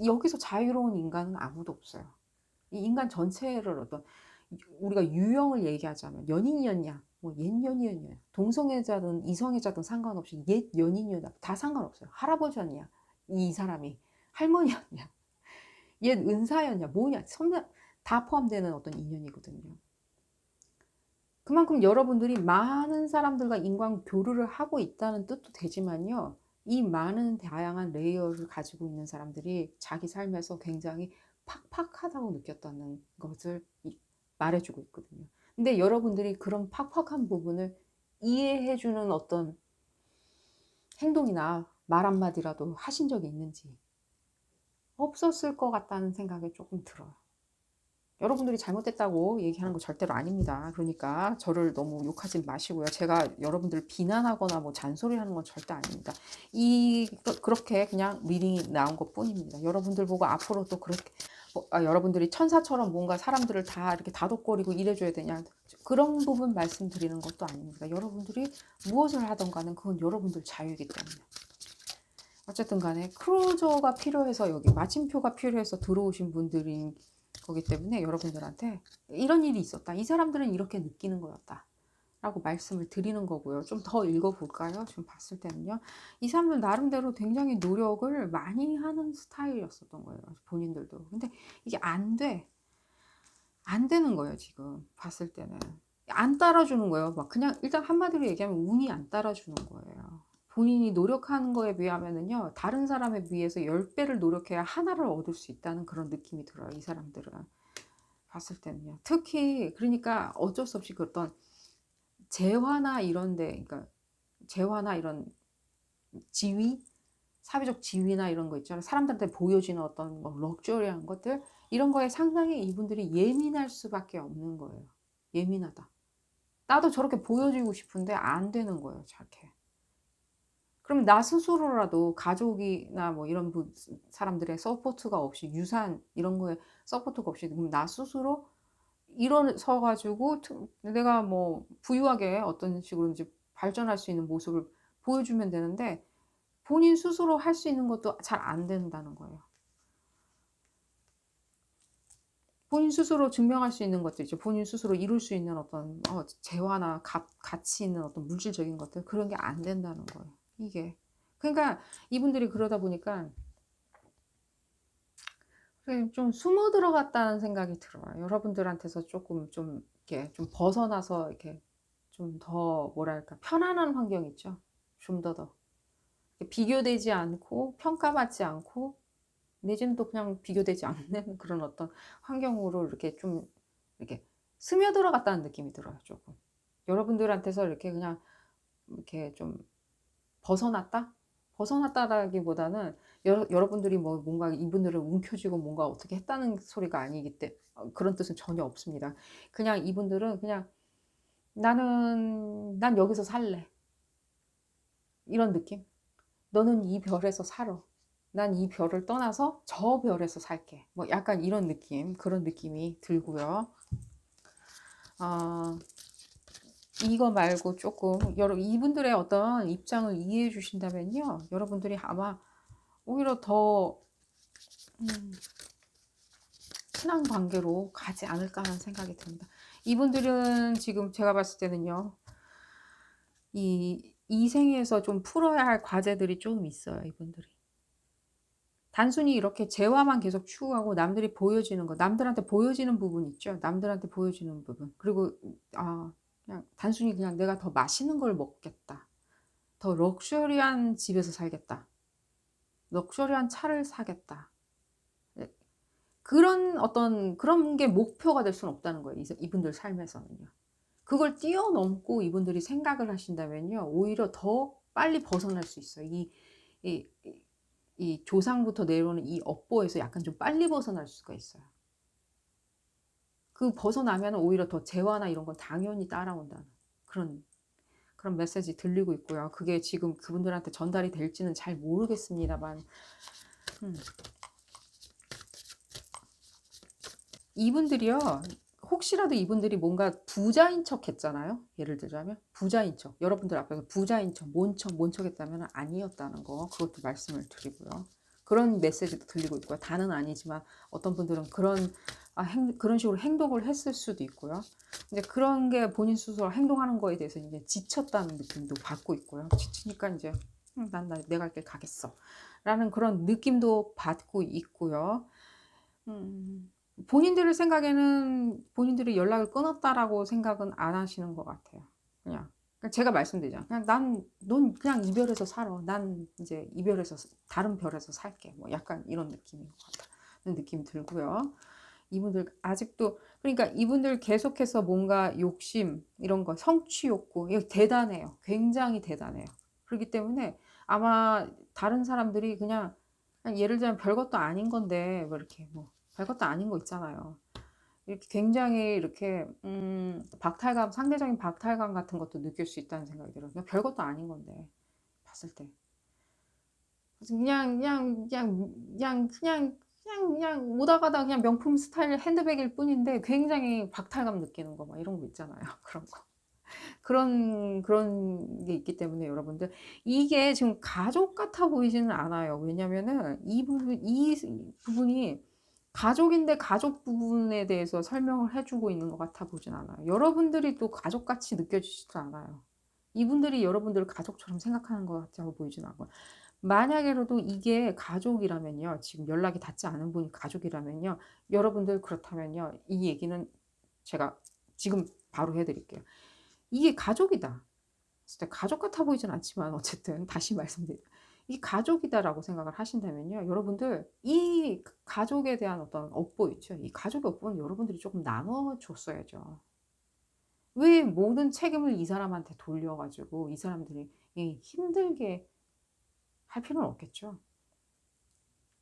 여기서 자유로운 인간은 아무도 없어요. 이 인간 전체를 어떤, 우리가 유형을 얘기하자면 연인이었냐, 뭐 옛연이었냐, 동성애자든 이성애자든 상관없이 옛 연인이었냐 다 상관없어요. 할아버지였냐, 이 사람이 할머니였냐, 옛 은사였냐, 뭐냐, 다 포함되는 어떤 인연이거든요. 그만큼 여러분들이 많은 사람들과 인간 교류를 하고 있다는 뜻도 되지만요. 이 많은 다양한 레이어를 가지고 있는 사람들이 자기 삶에서 굉장히 팍팍하다고 느꼈다는 것을 말해주고 있거든요. 근데 여러분들이 그런 팍팍한 부분을 이해해주는 어떤 행동이나 말 한마디라도 하신 적이 있는지, 없었을 것 같다는 생각이 조금 들어요. 여러분들이 잘못됐다고 얘기하는 거 절대로 아닙니다. 그러니까 저를 너무 욕하지 마시고요. 제가 여러분들을 비난하거나 뭐 잔소리하는 건 절대 아닙니다. 그렇게 그냥 리딩이 나온 것 뿐입니다. 여러분들 보고 앞으로 또 그렇게 여러분들이 천사처럼 뭔가 사람들을 다 이렇게 다독거리고 이래줘야 되냐, 그런 부분 말씀드리는 것도 아닙니다. 여러분들이 무엇을 하던 간에 그건 여러분들 자유이기 때문에. 어쨌든 간에 크루저가 필요해서, 여기 마침표가 필요해서 들어오신 분들인 거기 때문에 여러분들한테 이런 일이 있었다, 이 사람들은 이렇게 느끼는 거였다 라고 말씀을 드리는 거고요. 좀 더 읽어볼까요? 지금 봤을 때는요, 이 사람들 나름대로 굉장히 노력을 많이 하는 스타일이었었던 거예요, 본인들도. 근데 이게 안 되는 거예요. 지금 봤을 때는 안 따라주는 거예요. 막 그냥 일단 한마디로 얘기하면 운이 안 따라주는 거예요. 본인이 노력하는 거에 비하면은요, 다른 사람에 비해서 10배를 노력해야 하나를 얻을 수 있다는 그런 느낌이 들어요, 이 사람들은. 봤을 때는요. 특히, 그러니까 어쩔 수 없이 그 어떤 재화나 이런데, 그러니까 재화나 이런 지위, 사회적 지위나 이런 거 있잖아요. 사람들한테 보여지는 어떤 뭐 럭셔리한 것들, 이런 거에 상당히 이분들이 예민할 수밖에 없는 거예요. 예민하다. 나도 저렇게 보여지고 싶은데 안 되는 거예요, 저렇게. 그러면 나 스스로라도 가족이나 뭐 이런 사람들의 서포트가 없이 유산 이런 거에 서포트가 없이 그럼 나 스스로 일어서 가지고 내가 뭐 부유하게 어떤 식으로든지 발전할 수 있는 모습을 보여주면 되는데 본인 스스로 할 수 있는 것도 잘 안 된다는 거예요. 본인 스스로 증명할 수 있는 것도 있죠. 본인 스스로 이룰 수 있는 어떤 재화나 가치 있는 어떤 물질적인 것들 그런 게 안 된다는 거예요. 이게. 그러니까 이분들이 그러다 보니까 좀 숨어 들어갔다는 생각이 들어요. 여러분들한테서 조금 좀 이렇게 좀 벗어나서 이렇게 좀 더 뭐랄까 편안한 환경 있죠. 좀 더 비교되지 않고 평가받지 않고 내지는 또 그냥 비교되지 않는 그런 어떤 환경으로 이렇게 좀 이렇게 스며들어갔다는 느낌이 들어요 조금. 여러분들한테서 이렇게 그냥 이렇게 좀 벗어났다? 벗어났다라기보다는 여러분들이 뭐 뭔가 이분들을 움켜쥐고 뭔가 어떻게 했다는 소리가 아니기 때문에 그런 뜻은 전혀 없습니다. 그냥 이분들은 그냥 '난 여기서 살래.' 이런 느낌? '너는 이 별에서 살아. 난 이 별을 떠나서 저 별에서 살게.' 뭐 약간 이런 느낌, 그런 느낌이 들고요. 아 이거 말고 쪼끔 이분들의 어떤 입장을 이해해 주신다면요. 여러분들이 아마 오히려 더 음 '친한 관계로 가지 않을까.' 하는 생각이 듭니다. 이분들은 지금 제가 봤을 때는요. 이 생에서 좀 풀어야 할 과제들이 좀 있어요, 이분들이. 단순히 이렇게 재화만 계속 추구하고 남들이 보여지는 거 남들한테 보여지는 부분 있죠. 남들한테 보여지는 부분. 그리고 그냥 단순히 그냥 '내가 더 맛있는 걸 먹겠다. 더 럭셔리한 집에서 살겠다. 럭셔리한 차를 사겠다.' 네. 그런 게 목표가 될 수는 없다는 거예요, 이분들 삶에서는요. 그걸 뛰어넘고 이분들이 생각을 하신다면요. 오히려 더 빨리 벗어날 수 있어요. 이 이 조상부터 내려오는 이 업보에서 약간 좀 빨리 벗어날 수가 있어요. 그 벗어나면은 오히려 더 재화나 이런 건 당연히 따라온다는 그런 메시지 들리고 있고요. 그게 지금 그분들한테 전달이 될지는 잘 모르겠습니다만 음 이분들이요. 혹시라도 이분들이 뭔가 부자인 척 했잖아요. 예를 들자면 부자인 척. 여러분들 앞에서 부자인 척, 모은 척했다면 아니었다는 거 그것도 말씀을 드리고요. 그런 메시지도 들리고 있고요. 다는 아니지만 어떤 분들은 그런 식으로 행동을 했을 수도 있고요. 이제 그런 게 본인 스스로 행동하는 거에 대해서 이제 지쳤다는 느낌도 받고 있고요. 지치니까 이제 '난 내 갈 길 가겠어.'라는 그런 느낌도 받고 있고요. 음. 본인들 생각에는 본인들이 연락을 끊었다라고 생각은 안 하시는 것 같아요. 그냥 제가 말씀드리잖아요. 그냥 넌 그냥 이별해서 살아. 난 이제 이별해서 다른 별에서 살게." 뭐 약간 이런 느낌인 것 같다는 느낌이 들고요. 이분들 아직도 그러니까 이분들 계속해서 뭔가 욕심 이런 거 성취 욕구 이거 대단해요. 굉장히 대단해요. 그렇기 때문에 아마 다른 사람들이 그냥 예를 들면 별것도 아닌 건데 뭐 이렇게 뭐 별것도 아닌 거 있잖아요. 이렇게 굉장히 이렇게 상대적인 박탈감 같은 것도 느낄 수 있다는 생각이 들어요. 그냥 별것도 아닌 건데 봤을 때. 그래서 그냥 오다 가다 그냥 명품 스타일 핸드백일 뿐인데 굉장히 박탈감 느끼는 거 막 이런 거 있잖아요. 그런 거. 그런 게 있기 때문에 여러분들 이게 지금 가족 같아 보이지는 않아요. 왜냐면은 이 부분이 가족인데 가족 부분에 대해서 설명을 해 주고 있는 것 같아 보진 않아요. 여러분들이 또 가족같이 느껴지지도 않아요. 이분들이 여러분들을 가족처럼 생각하는 것 같아 보이진 않고요. 만약에라도 이게 가족이라면요. 지금 연락이 닿지 않은 분이 가족이라면요. 여러분들 그렇다면요. 이 얘기는 제가 지금 바로 해 드릴게요. 이게 가족이다. 진짜 가족 같아 보이진 않지만 어쨌든 다시 말씀드릴게요. 이게 가족이다라고 생각을 하신다면요. 여러분들 이 가족에 대한 어떤 업보 있죠. 이 가족의 업보는 여러분들이 조금 나눠 줬어야죠. 왜 모든 책임을 이 사람한테 돌려 가지고 이 사람들이 힘들게 할 필요는 없겠죠.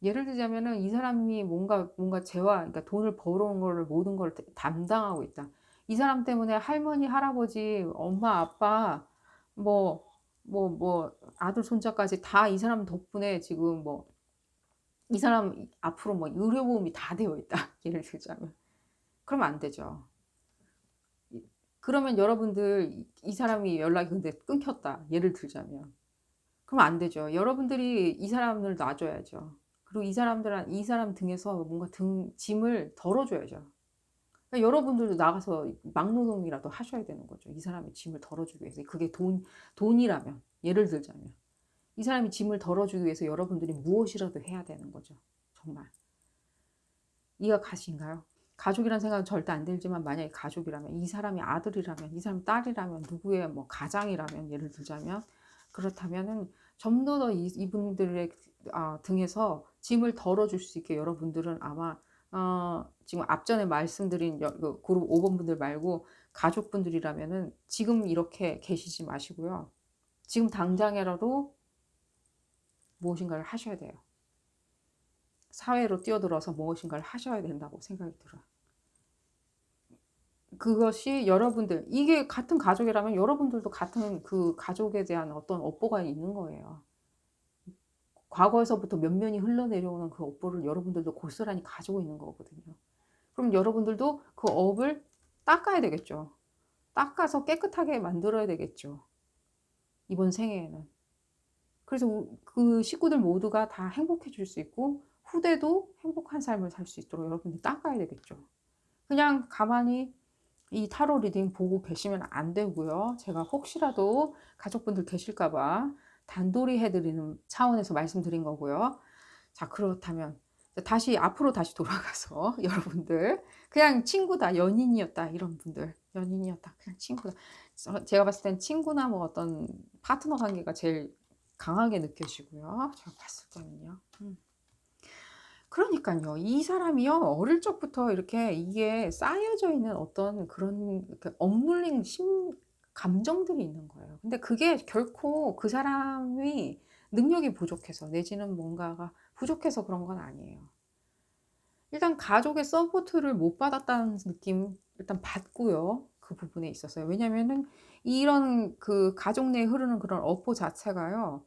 예를 들자면은 이 사람이 뭔가 그러니까 돈을 벌어온 거를 모든 걸 담당하고 있다. 이 사람 때문에 할머니, 할아버지, 엄마, 아빠 뭐 아들 손자까지 다 이 사람 덕분에 지금 이 사람 앞으로 의료보험이 다 되어 있다. 예를 들자면. 그러면 안 되죠. 그러면 여러분들 이 사람이 연락이 근데 끊겼다. 예를 들자면. 그럼 안 되죠. 여러분들이 이 사람을 놔줘야죠. 그리고 이 사람 등에서 뭔가 짐을 덜어줘야죠. 그러니까 여러분들도 나가서 막노동이라도 하셔야 되는 거죠. 이 사람의 짐을 덜어주기 위해서. 그게 돈이라면. 예를 들자면. 이 사람이 짐을 덜어주기 위해서 여러분들이 무엇이라도 해야 되는 거죠. 정말. 이해가 가신가요? 가족이라는 생각은 절대 안 들지만 만약에 가족이라면, 이 사람이 아들이라면, 이 사람이 딸이라면, 누구의 가장이라면, 예를 들자면, 그렇다면은 좀 더 이분들의 등에서 짐을 덜어줄 수 있게 여러분들은 아마 지금 앞전에 말씀드린 그 그룹 5번 분들 말고 가족분들이라면은 지금 이렇게 계시지 마시고요. 지금 당장이라도 무엇인가를 하셔야 돼요. 사회로 뛰어들어서 무엇인가를 하셔야 된다고 생각이 들어요. 그것이 여러분들, 이게 같은 가족이라면 여러분들도 같은 그 가족에 대한 어떤 업보가 있는 거예요. 과거에서부터 면면이 흘러내려오는 그 업보를 여러분들도 고스란히 가지고 있는 거거든요. 그럼 여러분들도 그 업을 닦아야 되겠죠. 닦아서 깨끗하게 만들어야 되겠죠. 이번 생애에는. 그래서 그 식구들 모두가 다 행복해질 수 있고 후대도 행복한 삶을 살 수 있도록 여러분들이 닦아야 되겠죠. 그냥 가만히 이 타로 리딩 보고 계시면 안 되고요. 제가 혹시라도 가족분들 계실까 봐 단도리 해드리는 차원에서 말씀드린 거고요. 자, 그렇다면 앞으로 다시 돌아가서 여러분들 그냥 친구다, 연인이었다, 이런 분들 연인이었다, 그냥 친구다. 제가 봤을 땐 친구나 어떤 파트너 관계가 제일 강하게 느껴지고요. 제가 봤을 때는요. 그러니까요. 이 사람이요, 어릴 적부터 이렇게 이게 쌓여져 있는 어떤 그런 억눌린 감정들이 있는 거예요. 근데 그게 결코 그 사람이 능력이 부족해서 내지는 뭔가가 부족해서 그런 건 아니에요. 일단 가족의 서포트를 못 받았다는 느낌 일단 받고요. 그 부분에 있어서요. 왜냐면은 이런 그 가족 내에 흐르는 그런 업보 자체가요.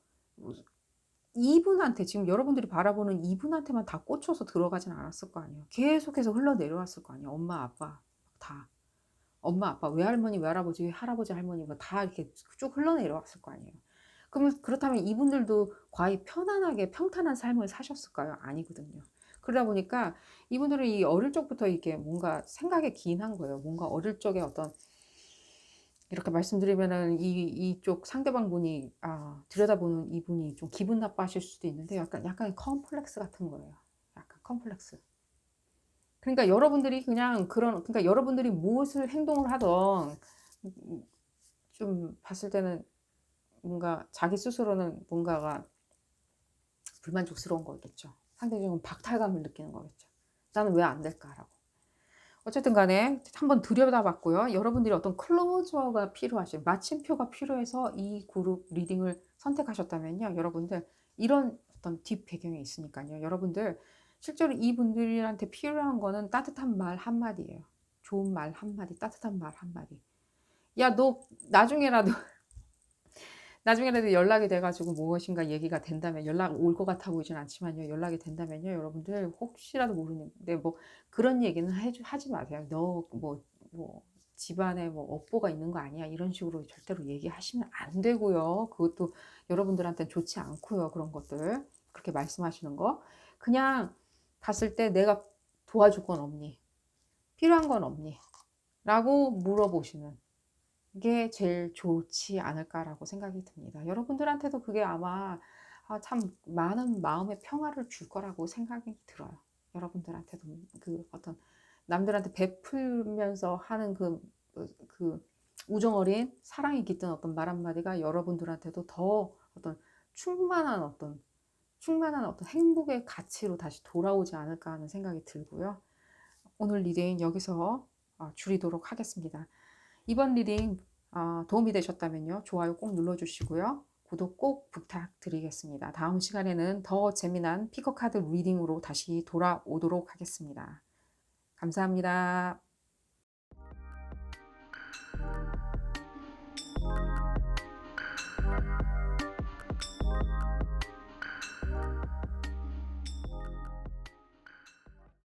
이분한테, 지금 여러분들이 바라보는 이분한테만 다 꽂혀서 들어가진 않았을 거 아니에요. 계속해서 흘러내려왔을 거 아니에요. 엄마, 아빠 다. 엄마, 아빠, 외할머니, 외할아버지, 할아버지, 할머니 다 이렇게 쭉 흘러내려왔을 거 아니에요. 그렇다면 이분들도 과히 편안하게 평탄한 삶을 사셨을까요? 아니거든요. 그러다 보니까 이분들은 이 어릴 적부터 이렇게 뭔가 생각에 기인한 거예요. 뭔가 어릴 적에 어떤, 이렇게 말씀드리면은 이쪽 상대방 분이 들여다보는 이분이 좀 기분 나빠하실 수도 있는데 약간 컴플렉스 같은 거예요. 약간 컴플렉스. 그러니까 여러분들이 그러니까 여러분들이 무엇을 행동을 하던 좀 봤을 때는 뭔가 자기 스스로는 뭔가가 불만족스러운 거겠죠. 상대적인 박탈감을 느끼는 거겠죠. 나는 왜 안 될까라고. 어쨌든 간에 한번 들여다봤고요. 여러분들이 어떤 클로저가 필요하신, 마침표가 필요해서 이 그룹 리딩을 선택하셨다면요. 여러분들 이런 어떤 뒷 배경이 있으니까요. 여러분들 실제로 이분들한테 필요한 거는 따뜻한 말 한마디예요. 좋은 말 한마디, 따뜻한 말 한마디. 야, 너 나중에라도 연락이 돼가지고 무엇인가 얘기가 된다면, 연락 올 것 같아 보이진 않지만요. 연락이 된다면요. 여러분들 혹시라도 모르는데 그런 얘기는 하지 마세요. 너 집안에 업보가 있는 거 아니야? 이런 식으로 절대로 얘기하시면 안 되고요. 그것도 여러분들한테는 좋지 않고요. 그런 것들. 그렇게 말씀하시는 거. 그냥 봤을 때 내가 도와줄 건 없니? 필요한 건 없니? 라고 물어보시는 게 제일 좋지 않을까라고 생각이 듭니다. 여러분들한테도 그게 아마 참 많은 마음의 평화를 줄 거라고 생각이 들어요. 여러분들한테도 그 어떤 남들한테 베풀면서 하는 그 우정 어린 사랑이 깃든 어떤 말 한마디가 여러분들한테도 더 어떤 충만한 어떤 행복의 가치로 다시 돌아오지 않을까 하는 생각이 들고요. 오늘 리딩 여기서 줄이도록 하겠습니다. 이번 리딩 도움이 되셨다면요. 좋아요 꼭 눌러주시고요. 구독 꼭 부탁드리겠습니다. 다음 시간에는 더 재미난 피커카드 리딩으로 다시 돌아오도록 하겠습니다. 감사합니다.